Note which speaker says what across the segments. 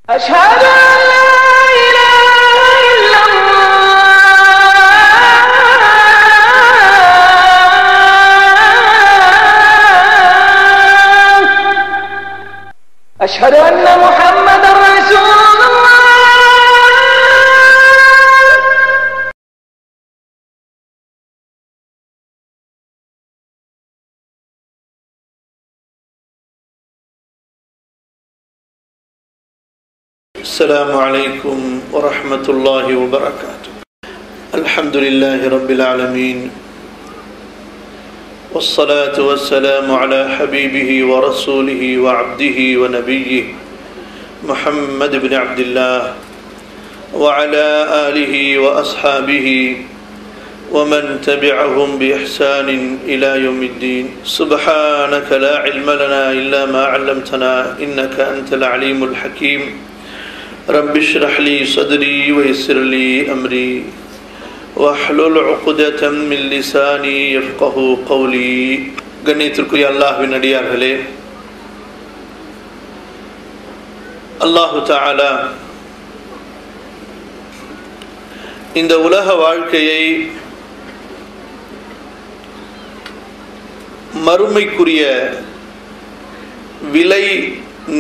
Speaker 1: أشهد أن لا إله إلا الله أشهد أن محمدا رسول الله
Speaker 2: السلام عليكم ورحمة الله وبركاته. الحمد لله رب العالمين والصلاة والسلام على حبيبه ورسوله وعبده ونبيه محمد بن عبد الله وعلى آله وأصحابه ومن تبعهم بإحسان إلى يوم الدين. سبحانك لا علم لنا إلا ما علمتنا إنك أنت العليم الحكيم. رب اشرح لي صدري ويسر لي أمري واحلل عقدة من لساني يفقهوا قولي. கண்ணியத்திற்குரிய அல்லாஹ்வின் அடியார்களே, அல்லாஹு தஆலா இந்த உலக வாழ்க்கையை மறுமைக்குரிய விலை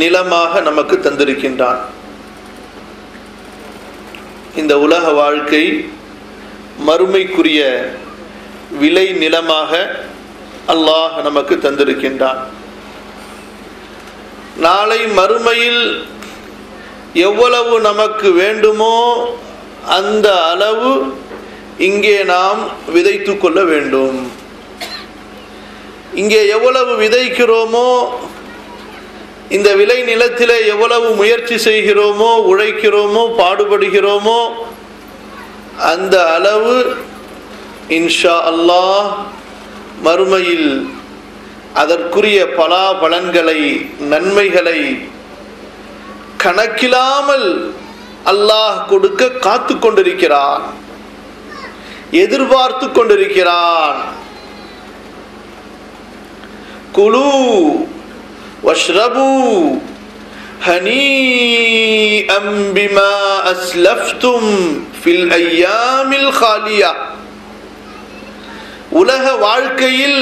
Speaker 2: நிலமாக நமக்கு தந்திருக்கின்றான். இந்த உலக வாழ்க்கை மறுமைக்குரிய விலை நிலமாக அல்லாஹ் நமக்கு தந்திருக்கின்றான். நாளை மறுமையில் எவ்வளவு நமக்கு வேண்டுமோ அந்த அளவு இங்கே நாம் விதைத்து கொள்ள வேண்டும். இங்கே எவ்வளவு விதைக்கிறோமோ, இந்த விளை நிலத்திலே எவ்வளவு முயற்சி செய்கிறோமோ, உழைக்கிறோமோ, பாடுபடுகிறோமோ, அந்த அளவு இன்ஷா அல்லாஹ் மறுமையில் அதற்குரிய பலாபலன்களை, நன்மைகளை கணக்கிலாமல் அல்லாஹ் கொடுக்க காத்து கொண்டிருக்கிறான், எதிர்பார்த்து கொண்டிருக்கிறான். குலு வஷ்ரபு ஹனீஅம் பிமா அஸ்லஃப்தும் ஃபில் அய்யாமில் காலியா. உலக வாழ்க்கையில்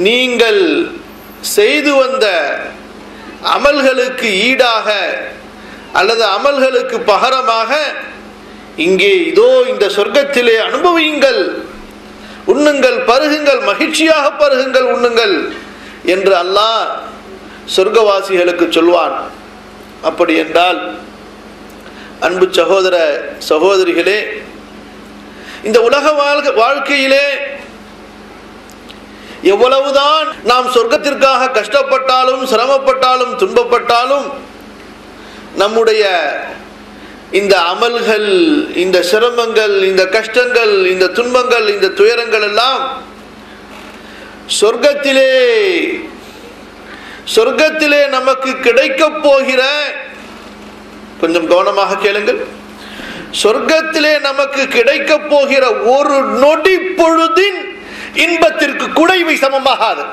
Speaker 2: நீங்கள் செய்து வந்த அமல்களுக்கு ஈடாக அல்லது அமல்களுக்கு பகரமாக இங்கே இதோ இந்த சொர்க்கத்திலே அனுபவியுங்கள், உண்ணுங்கள், பருகுங்கள், மகிழ்ச்சியாக பருகுங்கள், உண்ணுங்கள் என்று அல்லாஹ் சொர்க்கவாசிகளுக்கு சொல்வான். அப்படி என்றால் அன்பு சகோதர சகோதரிகளே, இந்த உலக வாழ்க்கையிலே எவ்வளவுதான் நாம் சொர்க்கத்திற்காக கஷ்டப்பட்டாலும், சிரமப்பட்டாலும், துன்பப்பட்டாலும் நம்முடைய இந்த அமல்கள், இந்த சிரமங்கள், இந்த கஷ்டங்கள், இந்த துன்பங்கள், இந்த துயரங்கள் எல்லாம் சொர்க்கத்திலே நமக்கு கிடைக்க போகிற, கொஞ்சம் கவனமாக கேளுங்கள், சொர்க்கத்திலே நமக்கு கிடைக்க போகிற ஒரு நொடி பொழுதின் இன்பத்திற்கு கூட இவை சமமாகாது.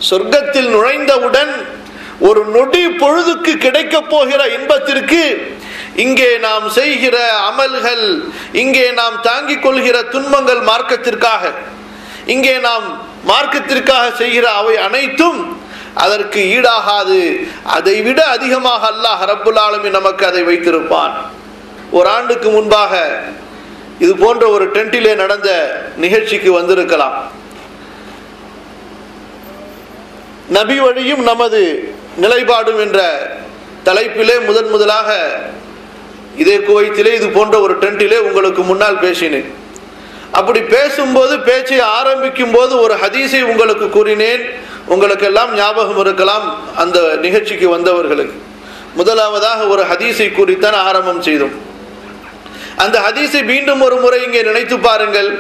Speaker 2: சொர்க்கத்தில் நுழைந்தவுடன் ஒரு நொடி பொழுதுக்கு கிடைக்க போகிற இன்பத்திற்கு இங்கே நாம் செய்கிற அமல்கள், இங்கே நாம் தாங்கிக் கொள்கிற துன்பங்கள், மார்க்கத்திற்காக இங்கே நாம் மார்க்கத்திற்காக செய்கிற அவை அனைத்தும் அதற்கு ஈடாகாது. அதை விட அதிகமாக அல்லாஹ் ரப்புல் ஆலமீன் நமக்கு அதை வைத்திருப்பான். ஒரு ஆண்டுக்கு முன்பாக இது போன்ற ஒரு டென்ட்டிலே நடந்த நிகழ்ச்சிக்கு வந்திருக்கலாம். நபி வழியும் நமது நிலைப்பாடும் என்ற தலைப்பிலே முதலாக இதே குவைத்திலே இது போன்ற ஒரு டென்ட்டிலே உங்களுக்கு முன்னால் பேசினேன். அப்படி பேசும்போது, பேச்சை ஆரம்பிக்கும் போது ஒரு ஹதீஸை உங்களுக்கு கூறினேன். உங்களுக்கு எல்லாம் ஞாபகம் இருக்கலாம். அந்த நிகழ்ச்சிக்கு வந்தவர்களுக்கு முதலாவதாக ஒரு ஹதீஸை கூறித்தான் ஆரம்பம் செய்தோம். அந்த ஹதீஸை மீண்டும் ஒரு முறை இங்கே நினைத்து பாருங்கள்.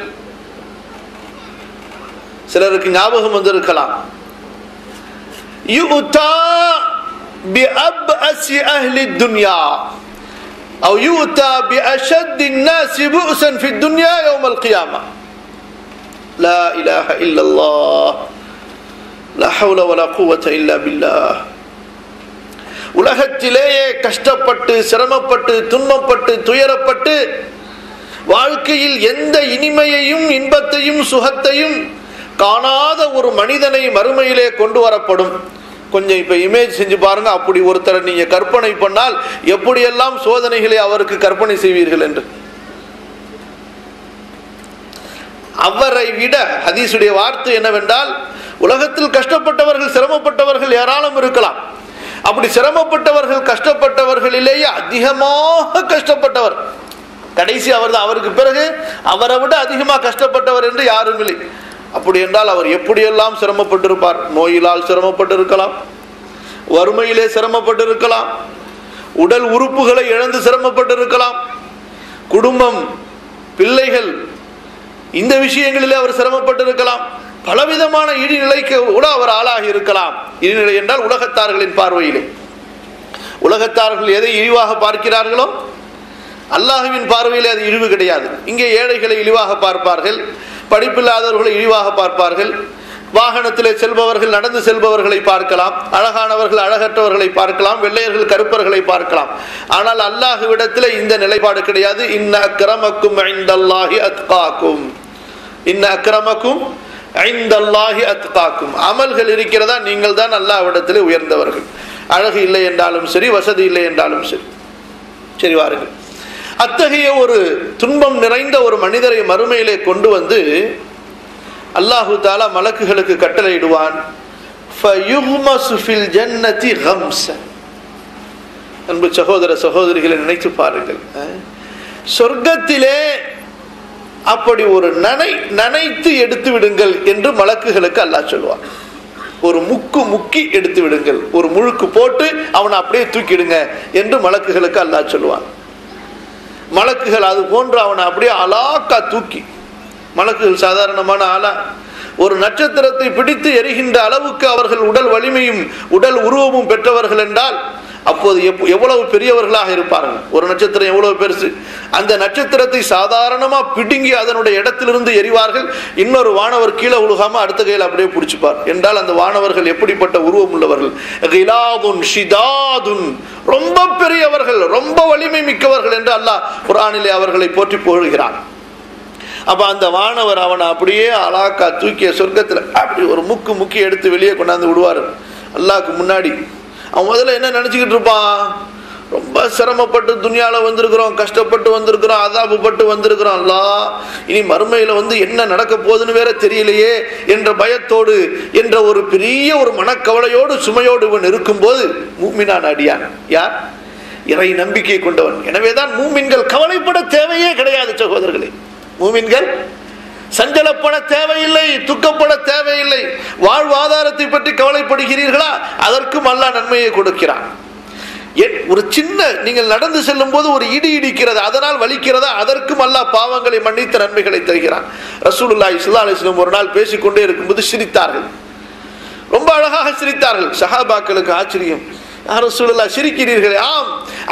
Speaker 2: சிலருக்கு ஞாபகம் வந்திருக்கலாம். யுத்தா பிஅப்அஸி அஹ்லி துன்யா أو يؤتى بأشد الناس بؤسا في الدنيا يوم القيامة. لا إله إلا الله لا حول ولا قوة إلا بالله. உலகத்திலேயே கஷ்டப்பட்டு சிரமப்பட்டு துன்பப்பட்டு துயரப்பட்டு வாழ்க்கையில் எந்த இனிமையையும் இன்பத்தையும் சுகத்தையும் காணாத ஒரு மனிதனை மறுமையிலே கொண்டு வரப்படும். கொஞ்சம் இப்ப இமேஜ் செஞ்சு பாருங்க. அப்படி ஒருத்தரை நீங்க கற்பனை பண்ணால் எப்படியெல்லாம் சோதனைகளை அவருக்கு கற்பனை செய்வீர்கள் என்று. அவரை விட ஹதீசுடைய வார்த்தை என்னவென்றால், உலகத்தில் கஷ்டப்பட்டவர்கள் சிரமப்பட்டவர்கள் ஏராளம் இருக்கலாம். அப்படி சிரமப்பட்டவர்கள் கஷ்டப்பட்டவர்களிலேயே அதிகமாக கஷ்டப்பட்டவர் கடைசி அவர் தான். அவருக்கு பிறகு அவரை விட அதிகமாக கஷ்டப்பட்டவர் என்று யாரும் இல்லை. அப்படி என்றால் அவர் எப்படியெல்லாம் சிரமப்பட்டிருப்பார். நோயிலால் சிரமப்பட்டிருக்கலாம், வறுமையிலே சிரமப்பட்டிருக்கலாம், உடல் உறுப்புகளை இழந்து சிரமப்பட்டிருக்கலாம், குடும்பம் பிள்ளைகள் இந்த விஷயங்களிலே அவர் சிரமப்பட்டிருக்கலாம், பலவிதமான இடிநிலைக்கு கூட அவர் ஆளாகி இருக்கலாம். இடிநிலை என்றால் உலகத்தார்களின் பார்வையிலே. உலகத்தார்கள் எதை இழிவாக பார்க்கிறார்களோ அல்லாஹ்வின் பார்வையிலே அது இழிவு கிடையாது. இங்கே ஏழைகளை இழிவாக பார்ப்பார்கள், படிப்பில்லாதவர்களை இழிவாக பார்ப்பார்கள், வாகனத்திலே செல்பவர்கள் நடந்து செல்பவர்களை பார்க்கலாம், அழகானவர்கள் அழகற்றவர்களை பார்க்கலாம், வெள்ளையர்கள் கருப்பர்களை பார்க்கலாம். ஆனால் அல்லாஹ்விடத்தில் இந்த நிலைப்பாடு கிடையாது. இன்ன அக்ரமக்கும் இன்தல்லாஹி அத்காக்கும், இன்ன அக்ரமக்கும் இன்தல்லாஹி அத்காக்கும். அமல்கள் இருக்கிறதா, நீங்கள் தான் அல்லாஹ்விடத்தில் உயர்ந்தவர்கள். அழகு இல்லை என்றாலும் சரி, வசதி இல்லை என்றாலும் சரி. சரி வாருங்கள். அத்தகைய ஒரு துன்பம் நிறைந்த ஒரு மனிதரை மறுமையிலே கொண்டு வந்து அல்லாஹு தஆலா மலக்குகளுக்கு கட்டளையிடுவான். அன்பு சகோதர சகோதரிகளை நினைத்து பாருங்கள். சொர்க்கத்திலே அப்படி ஒரு நனைத்து எடுத்து விடுங்கள் என்று மலக்குகளுக்கு அல்லாஹ் சொல்லுவான். ஒரு முக்கி எடுத்து விடுங்கள், ஒரு முழுக்கு போட்டு அவனை அப்படியே தூக்கிடுங்க என்று மலக்குகளுக்கு அல்லாஹ் சொல்லுவான். மலக்குகள் அது போன்று அவனை அப்படியே அலாக்கா தூக்கி, மலக்குகள் சாதாரணமான ஆளா, ஒரு நட்சத்திரத்தை பிடித்து எரிகின்ற அளவுக்கு அவர்கள் உடல் வலிமையும் உடல் உருவமும் பெற்றவர்கள் என்றால் அப்போது எவ்வளவு பெரியவர்களாக இருப்பார்கள். ஒரு நட்சத்திரம் எவ்வளவு பெருசு, அந்த நட்சத்திரத்தை சாதாரணமா பிடுங்கி அதனுடைய இடத்திலிருந்து எரிவார்கள். இன்னொரு வானவர் கீழே உழுகாம அடுத்த கையில் அப்படியே பிடிச்சுப்பார். என்றால் அந்த வானவர்கள் எப்படிப்பட்ட உருவம் உள்ளவர்கள், ரொம்ப பெரியவர்கள், ரொம்ப வலிமை மிக்கவர்கள் என்று அல்லாஹ் குர்ஆனிலே அவர்களை போற்றி புகழ்கிறான். அப்ப அந்த வானவர் அவனை அப்படியே அலாக்கா தூக்கிய சொர்க்கத்துல அப்படி ஒரு முக்கி எடுத்து வெளியே கொண்டாந்து விடுவார் அல்லாஹ்க்கு முன்னாடி. அவன் முதல்ல என்ன நினைச்சுக்கிட்டு இருப்பான், ரொம்ப சிரமப்பட்டு துனியால வந்திருக்கிறோம், கஷ்டப்பட்டு வந்திருக்கிறோம், அதாபப்பட்டு வந்திருக்கிறோம், அல்லாஹ் இனி மறுமையில என்ன நடக்க போகுதுன்னு வேற தெரியலையே என்ற பயத்தோடு, என்ற ஒரு பெரிய ஒரு மனக்கவலையோடு சுமையோடு இவன் இருக்கும் போது மூமினான் அடியான் யார், இறை நம்பிக்கை கொண்டவன். எனவேதான் மூமின்கள் கவலைப்பட தேவையே கிடையாது சகோதரர்களே. மூமின்கள் சஞ்சலப்பட தேவையில்லை, துக்கப்பட தேவையில்லை. வாழ்வாதாரத்தை பற்றி கவலைப்படுகிறீர்களா, அதற்கும் அல்லாஹ் நன்மையை கொடுக்கிறான். ஒரு சின்ன நீங்கள் நடந்து செல்லும் போது ஒரு இடி இடிக்கிறது, அதனால் வலிக்கிறதா, அதற்கும் அல்லாஹ் பாவங்களை மன்னித்த நன்மைகளை தருகிறான். ரசூலுல்லாஹி ஸல்லல்லாஹு அலைஹி வஸல்லம் ஒரு நாள் பேசிக்கொண்டே இருக்கும்போது சிரித்தார்கள், ரொம்ப அழகாக சிரித்தார்கள். சஹாபாக்களுக்கு ஆச்சரியம், ரசூலுல்லாஹ் சிரிக்கிறீர்களே? ஆம்,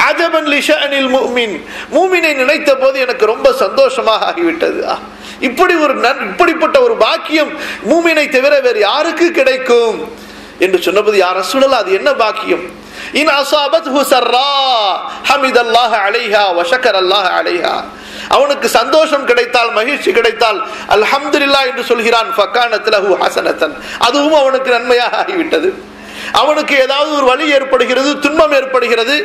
Speaker 2: அஜபன் லிஷஅனில் முஃமின், மூமினை நினைத்த போது எனக்கு ரொம்ப சந்தோஷமாக ஆகிவிட்டது. இப்படிப்பட்ட ஒரு பாக்கியம் மூமினை தவிர வேறு யாருக்கு கிடைக்கும் என்று சொன்னபோது, யா ரசூலல்லாஹ் அது என்ன பாக்கியம்? இன் அஸாபத்ஹு ஸர்ரா ஹமிதல்லாஹ அலைஹா வ ஷக்கரல்லாஹ அலைஹா, அவனுக்கு சந்தோஷம் கிடைத்தால், மகிழ்ச்சி கிடைத்தால் அல்ஹம்துலில்லாஹ் என்று சொல்கிறான். ஃபகானத் லஹு ஹஸனத்தன், அதுவும் அவனுக்கு நன்மையாக ஆகிவிட்டது. அவனுக்கு ஏதாவது ஒரு வலி ஏற்படுகிறது, துன்பம் ஏற்படுகிறது,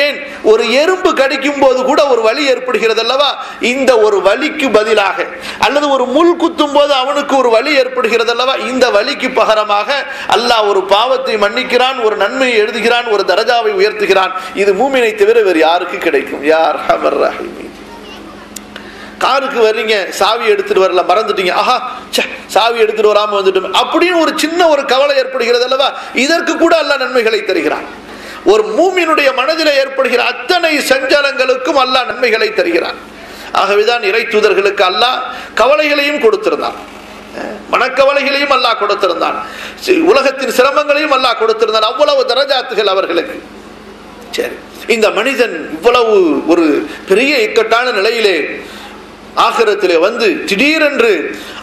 Speaker 2: ஏன் ஒரு எறும்பு கடிக்கும் போது கூட ஒரு வலி ஏற்படுகிறது அல்லவா, இந்த ஒரு வலிக்கு பதிலாக, அல்லது ஒரு முள் குத்தும் போது அவனுக்கு ஒரு வலி ஏற்படுகிறது அல்லவா, இந்த வலிக்கு பகரமாக அல்லாஹ் ஒரு பாவத்தை மன்னிக்கிறான், ஒரு நன்மையை எழுதுகிறான், ஒரு தரஜாவை உயர்த்துகிறான். இது மூமினை தவிர வேறு யாருக்கு கிடைக்கும்? யார் ஹமர் ரஹீம். காருக்கு வர்றீங்க, சாவி எடுத்துட்டு வரல, மறந்துட்டீங்க, ஆஹா சாவி எடுத்துட்டு வராம வந்துட்டோம் அப்படின்னு ஒரு சின்ன ஒரு கவலை ஏற்படுகிறது அல்லவா, இதற்கு கூட அல்லாஹ் நன்மைகளை தருகிறான். ஒரு மூமினுடைய மனதில் ஏற்படுகிற அத்தனை சஞ்சலங்களுக்கும் அல்லாஹ் நன்மைகளை தருகிறான். ஆகவேதான் இறை தூதர்களுக்கு அல்லாஹ் கவலைகளையும் கொடுத்திருந்தான், மனக்கவலைகளையும் அல்லாஹ் கொடுத்திருந்தான், உலகத்தின் சிரமங்களையும் அல்லாஹ் கொடுத்திருந்தான். அவ்வளவு தரஜாத்துகள் அவர்களுக்கு. சரி, இந்த மனிதன் இவ்வளவு ஒரு பெரிய இக்கட்டான நிலையிலே ஆகிரத்திலே வந்து திடீரென்று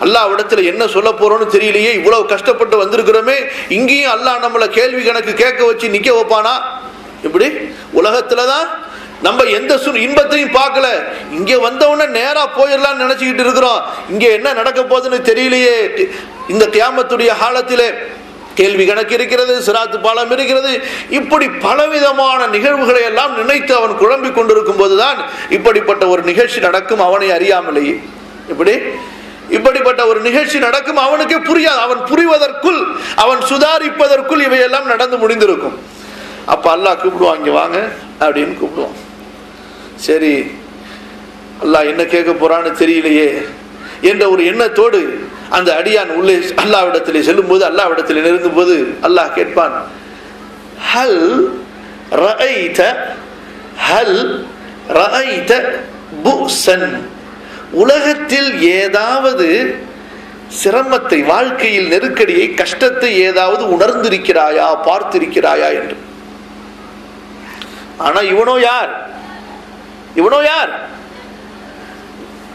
Speaker 2: அல்லாஹ்விடத்தில் என்ன சொல்ல போறோம்னு தெரியலையே, இவ்வளவு கஷ்டப்பட்டு வந்திருக்கிறோமே, இங்கேயும் அல்லாஹ் நம்மளை கேள்வி கணக்கு கேட்க வச்சு நிக்க வைப்பானா இப்படி உலகத்துலதான் நம்ம எந்த இன்பத்தையும் பார்க்கல, இங்க வந்தவன நேரா போயிடலாம் நினைச்சுக்கிட்டு இருக்கிறோம். இங்க என்ன நடக்க போகுதுன்னு தெரியலையே. இந்த கியாமத்துடைய காலத்திலே கேள்வி கணக்கு இருக்கிறது, சிராத்து பாலம் இருக்கிறது, இப்படி பலவிதமான நிகழ்வுகளை எல்லாம் நினைத்து அவன் குழம்பிக் கொண்டிருக்கும் போதுதான் இப்படிப்பட்ட ஒரு நிகழ்ச்சி நடக்கும். அவனை அறியாமலேயே இப்படிப்பட்ட ஒரு நிகழ்ச்சி நடக்கும். அவனுக்கே புரியாது. அவன் புரிவதற்குள், அவன் சுதாரிப்பதற்குள் இவையெல்லாம் நடந்து முடிந்திருக்கும். அப்ப அல்லாஹ் கூப்பிடுவான், இங்க வாங்க அப்படின்னு கூப்பிடுவான். சரி, அல்லாஹ் என்ன கேட்க போறான்னு தெரியலையே என்ற ஒரு எண்ணத்தோடு அந்த அடியான் உள்ளே அல்லாஹ்விடத்திலே செல்லும் போது, அல்லாஹ்விடத்திலே நெருங்கும் போது அல்லாஹ் கேட்பான், ஹல் ரஅய்த புஸன், உலகத்தில் ஏதாவது சிரமத்தை, வாழ்க்கையில் நெருக்கடியை, கஷ்டத்தை ஏதாவது உணர்ந்திருக்கிறாயா, பார்த்திருக்கிறாயா என்று. ஆனா இவனோ யார்?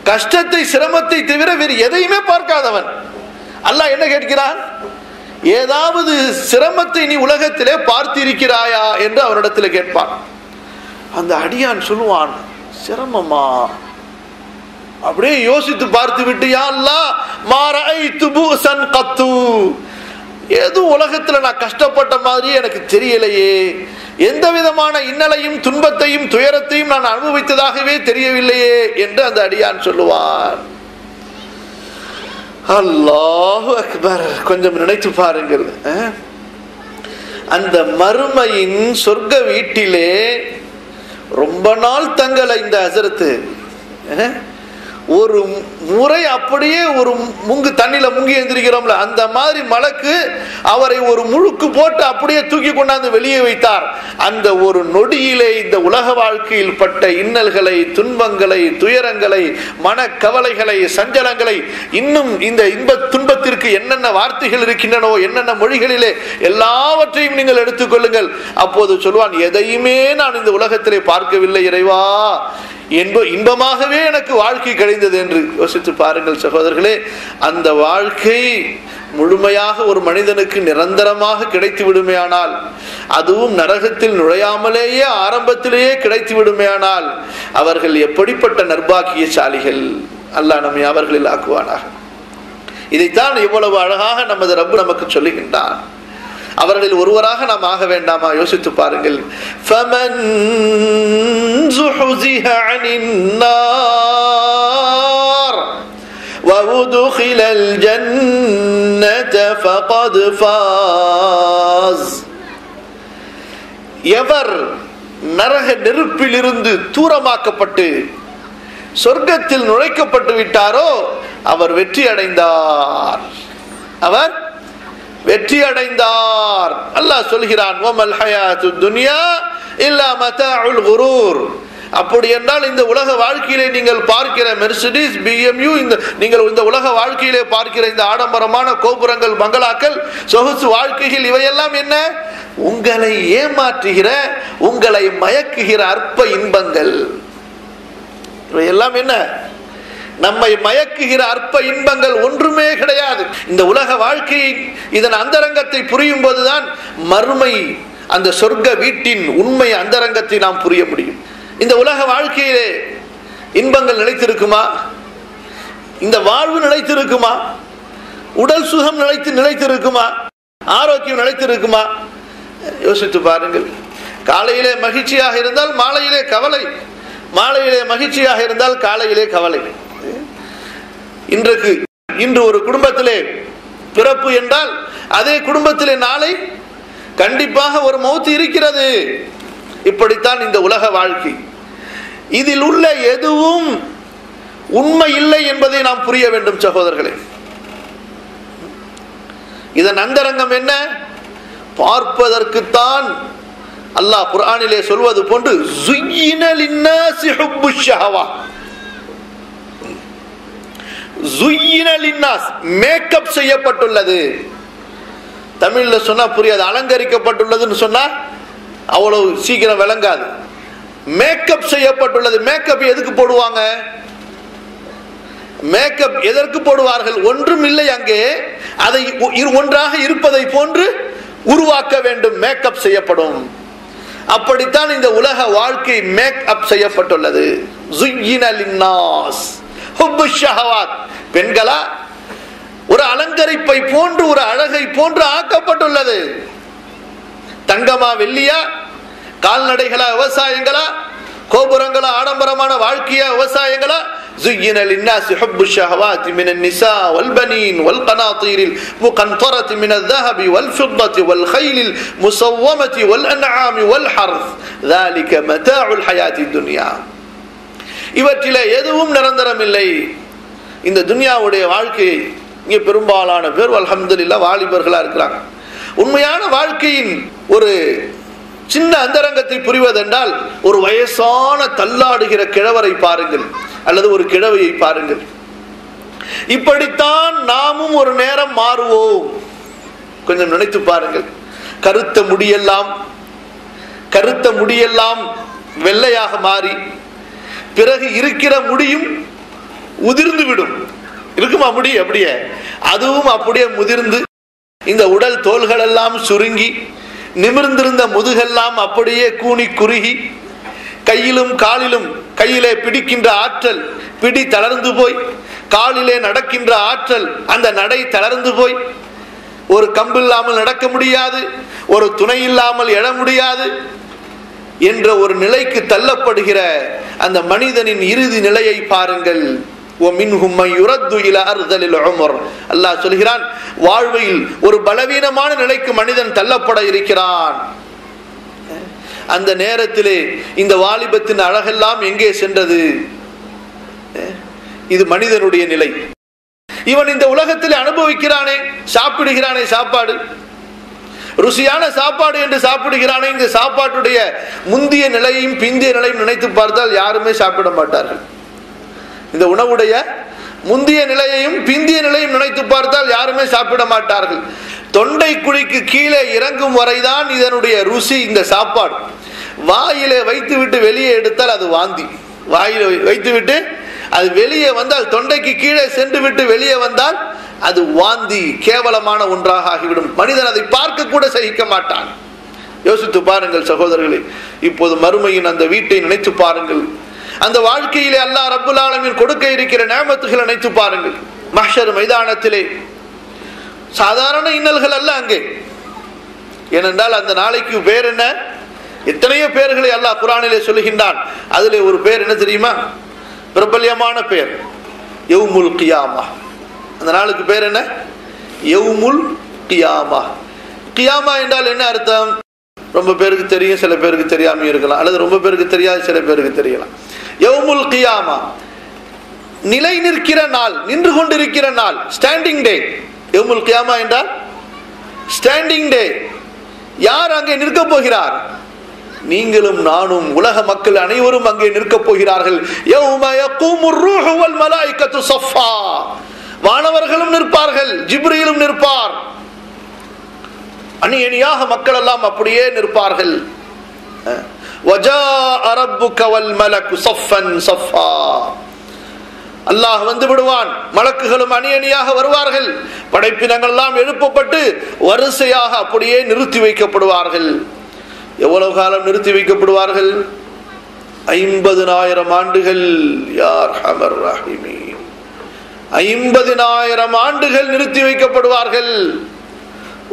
Speaker 2: கஷ்டத்தை, சிரமத்தை தவிர வேறு எதையுமே பார்க்காதவன். அல்லாஹ் என்ன கேட்கிறான்? ஏதாவது சிரமத்தை நீ உலகத்திலே பார்த்திருக்கிறாயா என்று அவனிடத்தில் கேட்பான். அந்த அடியான் சொல்லுவான், சிரமமா? அப்படியே யோசித்து பார்த்து விட்டு, யா அல்லாஹ் மா ரஅய்து புஸன் கத்து, ஏதோ உலகத்துல நான் கஷ்டப்பட்ட மாதிரி எனக்கு தெரியலையே, எந்த விதமான இன்னலையும் துன்பத்தையும் துயரத்தையும் நான் அனுபவித்ததாகவே தெரியவில்லையே என்று அந்த அடியான் சொல்லுவான். அல்லாஹு அக்பர். கொஞ்சம் நினைத்து பாருங்கள், அந்த மறுமையின் சொர்க்க வீட்டிலே ரொம்ப நாள் தங்கல இந்த ஹஸரத்து. ஒரு முறை அப்படியே ஒரு முங்கு தண்ணியில முங்கி எழுந்திருக்கிறோம்ல, அந்த மாதிரி மலக்கு அவரை ஒரு முழுக்கு போட்டு அப்படியே தூக்கி கொண்டாந்து வெளியே வைத்தார். அந்த ஒரு நொடியிலே இந்த உலக வாழ்க்கையில் பட்ட இன்னல்களை, துன்பங்களை, துயரங்களை, மனக்கவலைகளை, சஞ்சலங்களை, இன்னும் இந்த இன்ப துன்பத்திற்கு என்னென்ன வார்த்தைகள் இருக்கின்றனோ, என்னென்ன மொழிகளிலே எல்லாவற்றையும் நீங்கள் எடுத்துக்கொள்ளுங்கள். அப்போது சொல்வான், எதையுமே நான் இந்த உலகத்திலே பார்க்கவில்லை இறைவா, இன்பமாகவே எனக்கு வாழ்க்கை கிடைத்தது என்று யோசித்து பாருங்கள் சகோதரர்களே. அந்த வாழ்க்கை முழுமையாக ஒரு மனிதனுக்கு நிரந்தரமாக கிடைத்து விடுமையானால், அதுவும் நரகத்தில் நுழையாமலேயே ஆரம்பத்திலேயே கிடைத்து விடுமையானால், அவர்கள் எப்படிப்பட்ட நர்பாக்கியசாலிகள். அல்லாஹ் நம்மை அவர்களில் ஆக்குவானாக. இதைத்தான் இவ்வளவு அழகாக நமது ரப்பு நமக்கு சொல்லுகின்றான். அவர்களில் ஒருவராக நாம் ஆக வேண்டாமா? யோசித்து பாருங்கள். ஃபமன் زُحْزِحَ عَنِ النَّارِ وَأُدْخِلَ الْجَنَّةَ فَقَدْ فَازَ. எவர் நரக நெருப்பிலிருந்து தூரமாக்கப்பட்டு சொர்க்கத்தில் நுழைக்கப்பட்டு விட்டாரோ அவர் வெற்றி அடைந்தார். அவர் வெற்றி அடைந்தார். அல்லாஹ் சொல்கிறான், வமல் ஹயாத்துத் துன்யா இல்லா மதாஉல் குரூர். அப்படி என்றால் இந்த உலக வாழ்க்கையிலே நீங்கள் பார்க்கிற மெர்சிடிஸ், BMW, நீங்கள் இந்த உலக வாழ்க்கையிலே பார்க்கிற இந்த ஆடம்பரமான கோபுரங்கள், பங்களாக்கள், சொகுசு வாழ்க்கைகள், இவையெல்லாம் என்ன? உங்களை ஏமாற்றுகிற, உங்களை மயக்குகிற அற்ப இன்பங்கள். இவையெல்லாம் என்ன? நம்மை மயக்குகிற அற்ப இன்பங்கள், ஒன்றுமே கிடையாது. இந்த உலக வாழ்க்கை இதன் அந்தரங்கத்தை புரியும் போதுதான் மறுமை, அந்த சொர்க்க வீட்டின் உண்மை அந்தரங்கத்தை நாம் புரிய முடியும். இந்த உலக வாழ்க்கையிலே இன்பங்கள் நிலைத்திருக்குமா? இந்த வாழ்வு நிலைத்திருக்குமா? உடல் சுகம் நிலைத்திருக்குமா? ஆரோக்கியம் நிலைத்திருக்குமா? யோசித்து பாருங்கள். காலையிலே மகிழ்ச்சியாக இருந்தால் மாலையிலே கவலை, மாலையிலே மகிழ்ச்சியாக இருந்தால் காலையிலே கவலை. இன்று ஒரு குடும்பத்திலே பிறப்பு என்றால் அதே குடும்பத்திலே நாளை கண்டிப்பாக ஒரு மௌத் இருக்கிறது. இப்படித்தான் இந்த உலக வாழ்க்கை. இதில் உள்ள எதுவும் உண்மை இல்லை என்பதை நாம் புரிய வேண்டும் சகோதரர்களே. இதன் அந்தரங்கம் என்ன? பார்ப்பதற்குத்தான் அல்லாஹ் குர்ஆனிலே சொல்வது போன்று ஸுய்யின லின்னாஸி ஹுப்புஷ் ஷஹவா. ஸுய்யின லின்னாஸ், மேக்கப் செய்யப்பட்டுள்ளது. தமிழ்ல சொன்னா புரியாது, அலங்கரிக்கப்பட்டுள்ளதுன்னு சொன்னா அவ்வளவு சீக்கிரம் விளங்காது. மேக்கப் செய்யப்பட்டுள்ளது. மேக்கப் எதுக்கு போடுவாங்க? மேக்கப் எதற்கு போடுவார்கள்? ஒன்றும் இல்லை அங்கே, அதை ஒன்றாக இருப்பதை போன்று உருவாக்க வேண்டும். மேக்கப் செய்யப்படும். அப்படித்தான் இந்த உலக வாழ்க்கை மேக் அப் செய்யப்பட்டுள்ளது. ஸுய்யின லின்னாஸ் ஹுப்பு ஷஹவாத். பெண்களா ஒரு அலங்கரிப்பை போன்று, ஒரு அழகை போன்று ஆக்கப்பட்டுள்ளது. தங்கமா வெள்ளியா, கால்நடைகளா விவசாயங்களா, கோபுரங்களா ஆடம்பரமான வாழ்க்கையா விவசாயங்களா? زين للناس حب الشهوات من النساء والبنين والقناطير المقنطرة من الذهب والفضة والخيل المسومة والأنعام والحرث ذلك متاع الحياة الدنيا. இவற்றிலே எதுவும் நிரந்தரம் இல்லை. இந்த துன்யாவுடைய வாழ்க்கையை இங்கே பெரும்பாலான பேர் அல்ஹம்துலில்லாஹ் வாலிபர்களா இருக்கிறாங்க. உண்மையான வாழ்க்கையின் ஒரு சின்ன அந்தரங்கத்தை புரிவதென்றால் ஒரு வயசான தள்ளாடுகிற கிழவரை பாருங்கள், அல்லது ஒரு கிழவையை பாருங்கள். இப்படித்தான் நாமும் ஒரு நேரம் மாறுவோம். கொஞ்சம் நினைத்து பாருங்கள். கருத்த முடியெல்லாம் வெள்ளையாக மாறி, பிறகு இருக்கிற முடியும் உதிர்ந்து விடும். இருக்குமா முடி? அப்படியே அதுவும் அப்படியே முதிர்ந்து, இந்த உடல் தோள்கள் எல்லாம் சுருங்கி, நிமிர்ந்திருந்த முதுகெல்லாம் அப்படியே கூனி குறுகி, கையிலும் காலிலும் கையிலே பிடிக்கின்ற ஆற்றல் பிடி தளர்ந்து போய், காலிலே நடக்கின்ற ஆற்றல் அந்த நடை தளர்ந்து போய், ஒரு கம்பு இல்லாமல் நடக்க முடியாது, ஒரு துணை இல்லாமல் எழ முடியாது என்ற ஒரு நிலைக்கு தள்ளப்படுகிற அந்த மனிதனின் இறுதி நிலையை பாருங்கள். அல்லாஹ் சொல்கிறான், வாழ்வையில் ஒரு பலவீனமான நிலைக்கு மனிதன் தள்ளப்பட இருக்கிறான். அந்த நேரத்திலே இந்த வாலிபத்தின் அழகெல்லாம் எங்கே சென்றது? இது மனிதனுடைய நிலை. இவன் இந்த உலகத்தில் அனுபவிக்கிறானே, சாப்பிடுகிறானே, சாப்பாடு ருசியான சாப்பாடு என்று சாப்பிடுகிறானே, இந்த சாப்பாட்டுடைய முந்திய நிலையும் பிந்திய நிலையும் நினைத்து பார்த்தால் யாருமே சாப்பிட மாட்டார்கள். இந்த உணவுடைய முந்திய நிலையையும் பிந்திய நிலையும் நினைத்து பார்த்தால் யாருமே சாப்பிட மாட்டார்கள். தொண்டை குழிக்கு கீழே இறங்கும் வரைதான் இதனுடைய ருசி. இந்த சாப்பாடு வாயிலே வைத்துவிட்டு வெளியே எடுத்தால் அது வாந்தி. வாயில வைத்துவிட்டு அது வெளியே வந்தால், தொண்டைக்கு கீழே சென்று விட்டு வெளியே வந்தால் அது வாந்தி, கேவலமான ஒன்றாக ஆகிவிடும். மனிதன் அதை பார்க்க கூட சகிக்க மாட்டான். யோசித்து பாருங்கள் சகோதரர்களே. இப்போது மறுமையின் அந்த வீட்டை நினைத்து பாருங்கள். அந்த வாழ்க்கையிலே அல்லாஹ் ரப்புல் ஆலமீன் கொடுக்க இருக்கிற நிஅமத்துகளை நினைத்து பாருங்கள். மஹ்ஷர் மைதானத்திலே சாதாரண இன்னல்கள் அல்ல அங்கே. ஏனென்றால் அந்த நாளைக்கு பேர் என்ன? எத்தனையோ பேர்களை அல்லாஹ் குர்ஆனிலே சொல்லுகின்றான். அதிலே ஒரு பேர் என்ன தெரியுமா? பிரபல்யமான பேர், யௌமுல் கியாமா. அந்த நாளுக்கு பேர் என்ன? யௌமுல் கியாமா. கியாமா என்றால் என்ன அர்த்தம்? ரொம்ப பேருக்கு தெரியும், சில பேருக்கு தெரியாம இருக்கலாம், அல்லது ரொம்ப பேருக்கு தெரியாது, சில பேருக்கு தெரியலாம். யௌமுல் கியாமா, நிலை நிற்கிற நாள், நின்று கொண்டிருக்கிற நாள், ஸ்டாண்டிங் டே. யௌமுல் கியாமா என்றால் ஸ்டாண்டிங் டே. யார் அங்கே நிற்க போகிறார்? நீங்களும் நானும், உலக மக்கள் அனைவரும் அங்கே நிற்க போகிறார்கள். யௌம யகூமுர் ரூஹு வல் மலாயிகத்து ஸஃபா. வானவர்களும் நிற்பார்கள், ஜிப்ரீலும் நிற்பார், அணி அணியாக மக்கள் எல்லாம் அப்படியே நிற்பார்கள். வஜாஅ ரப்புக வல் மலக்கு ஸஃபன் ஸஃபா. அல்லாஹ் வந்து விடுவான், மலக்குகளும் அணி அணியாக வருவார்கள். படைப்பினங்கள் எல்லாம் எழுப்பப்பட்டு வரிசையாக அப்படியே நிறுத்தி வைக்கப்படுவார்கள். எவ்வளவு காலம் நிறுத்தி வைக்கப்படுவார்கள்? 50,000 ஆண்டுகள். யார் ஹமர் ரஹீமீன், 50,000 ஆண்டுகள் நிறுத்தி வைக்கப்படுவார்கள்.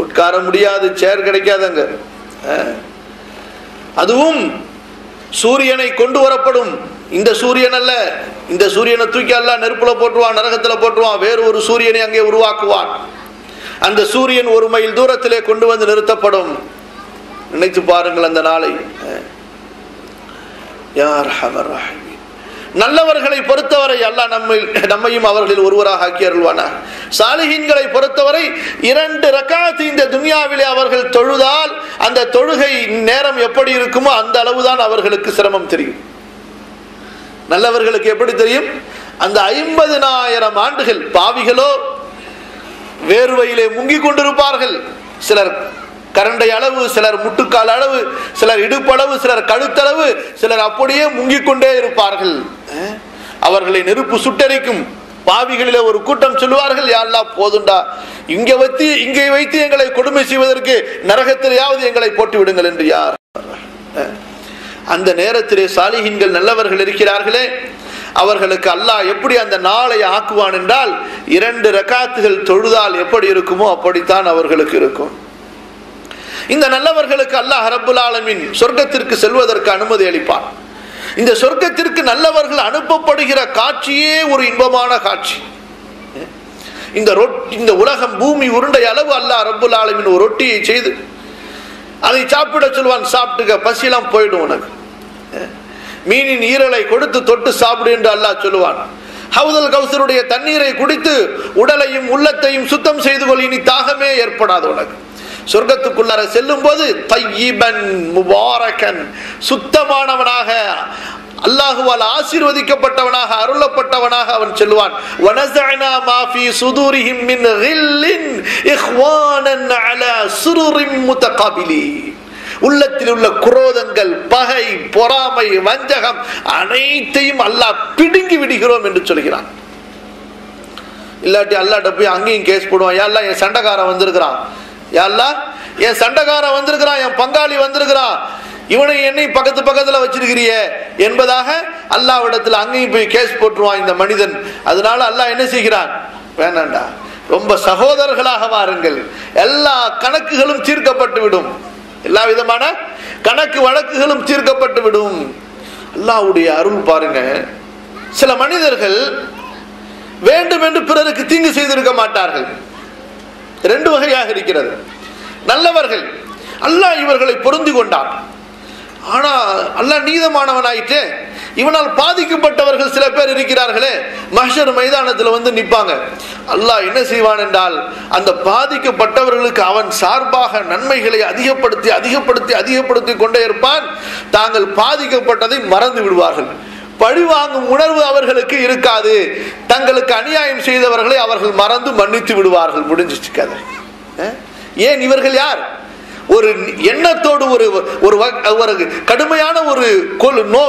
Speaker 2: உட்கார முடியாது, சேர் கிடைக்காதங்க. அதுவும் சூரியனை கொண்டு வரப்படும். இந்த சூரியன் அல்ல, இந்த சூரியனை தூக்கி அல்லாஹ் நெருப்புல போட்டுருவான், நரகத்துல போட்டுருவான். வேறு ஒரு சூரியனை அங்கே உருவாக்குவான். அந்த சூரியன் 1 மைல் தூரத்திலே கொண்டு வந்து நிறுத்தப்படும். நினைத்து பாருங்கள் அந்த நாளை. யார் ஹமர் ரஹீம். நல்லவர்களை பொறுத்தவரை அல்லாஹ் நம்மையும் அவர்களில் ஒருவராக ஆக்கி அருள்வானா. சாலிஹீன்களை பொறுத்தவரை 2 ரக்காத் இந்த துன்யாவிலே அவர்கள் தொழுதால் அந்த தொழுகை நேரம் எப்படி இருக்குமோ அந்த அளவுதான் அவர்களுக்கு சிரமம் தெரியும். நல்லவர்களுக்கு எப்படி தெரியும்? அந்த 50,000 ஆண்டுகள் பாவிகளோ வேர்வையிலே முங்கிக் கொண்டிருப்பார்கள். சிலர் கரண்டை அளவு, சிலர் முட்டுக்கால் அளவு, சிலர் இடுப்பளவு, சிலர் கழுத்தளவு, சிலர் அப்படியே முங்கிக் கொண்டே இருப்பார்கள். அவர்களை நெருப்பு சுட்டரிக்கும். பாவிகளிலே ஒரு கூட்டம் சொல்லுவார்கள், யா அல்லாஹ் போதுண்டா, இங்கே வைத்து எங்களை கொடுமை செய்வதற்கு நரகத்திலேயாவது எங்களை போட்டு விடுங்கள் என்று. யார் அந்த நேரத்திலே சாலிஹீன்கள் நல்லவர்கள் இருக்கிறார்களே, அவர்களுக்கு அல்லாஹ் எப்படி அந்த நாளை ஆக்குவான் என்றால் 2 ரக்காத்துகள் தொழுதால் எப்படி இருக்குமோ அப்படித்தான் அவர்களுக்கு இருக்கும். இந்த நல்லவர்களுக்கு அல்லாஹ் ரப்புல் ஆலமீன் சொர்க்கத்திற்கு செல்வதற்கு அனுமதி அளிப்பார். இந்த சொர்க்கத்திற்கு நல்லவர்கள் அனுப்பப்படுகிற காட்சியே ஒரு இன்பமான காட்சி. இந்த உலகம் பூமி உருண்டை அளவு அல்லாஹ் ரப்புல் ஆலமீன் ஒரு ரொட்டியை செய்து அதை சாப்பிட சொல்வான். சாப்பிட்டுக்க, பசியெல்லாம் போயிடும் உனக்கு. மீனின் ஈரலை கொடுத்து தொட்டு சாப்பிடு என்று அல்லாஹ் சொல்லுவான். ஹவுதல் கௌசருடைய தண்ணீரை குடித்து உடலையும் உள்ளத்தையும் சுத்தம் செய்து கொள், இனி தாகமே ஏற்படாது உனக்கு. சொர்க்கத்துக்குள்ளார செல்லும் போது தய்யிபன் முபாரகன், சுத்தமானவனாக, அல்லாஹுவால் ஆசீர்வதிக்கப்பட்டவனாக, அருளப்பட்டவனாக அவன் சொல்லுவான். வனஸஅனா மா ஃபீ சுதூரிஹிம் மின் கில்லின் இஹ்வானன் அலா சுருரின் முதகாபிலி. உள்ளத்தில் உள்ள குரோதங்கள், பகை, பொறாமை, வஞ்சகம் அனைத்தையும் அல்லாஹ் பிடுங்கி விடுகிறோம் என்று சொல்கிறான். இல்லாட்டி அல்லாஹ்ட்ட போய் அங்கேயும் கேஸ் போடுவான். யா அல்லாஹ், என் சண்டைக்காரன் வந்திருக்கிறான், யா அல்லாஹ் என் சண்டைக்காரன் வந்திருக்கிறான், என் பங்காளி வந்திருக்கிறான், இவனை என்னை பக்கத்து பக்கத்துல வச்சிருக்கிறிய என்பதாக அல்லாஹ்விடத்தில் அங்கேயும் போய் கேஸ் போட்டுருவான் இந்த மனிதன். அதனால அல்லாஹ் என்ன செய்கிறான்? வேணாண்டா, ரொம்ப சகோதரர்களாக வாருங்கள், எல்லா கணக்குகளும் தீர்க்கப்பட்டு விடும், எல்லா விதமான கணக்கு வழக்குகளும் தீர்க்கப்பட்டு விடும். அல்லாஹ்வுடைய அருள் பாருங்க. சில மனிதர்கள் வேண்டும் என்று பிறருக்கு தீங்கு செய்திருக்க மாட்டார்கள். 2 வகையாக இருக்கிறது. நல்லவர்கள், அல்லாஹ் இவர்களை பொருந்தி கொண்டான். ஆனா அல்லாஹ் நீதமானவனாயிட்டு இவனால் பாதிக்கப்பட்டவர்கள் சில பேர் இருக்கிறார்களே, மஹ்ஷர் மைதானத்தில் வந்து நிற்பாங்க. அல்லாஹ் என்ன செய்வான் என்றால் அந்த பாதிக்கப்பட்டவர்களுக்கு அவன் சார்பாக நன்மைகளை அதிகப்படுத்தி அதிகப்படுத்தி அதிகப்படுத்தி கொண்டே இருப்பான். தாங்கள் பாதிக்கப்பட்டதை மறந்து விடுவார்கள். பழிவாங்கும் உணர்வு அவர்களுக்கு இருக்காது. தங்களுக்கு அநியாயம் செய்தவர்களை அவர்கள் மறந்து மன்னித்து விடுவார்கள். முடிஞ்சிச்சு கதை. ஏன்? இவர்கள் யார்? ஒரு எண்ணத்தோடு ஒரு கடுமையான ஒரு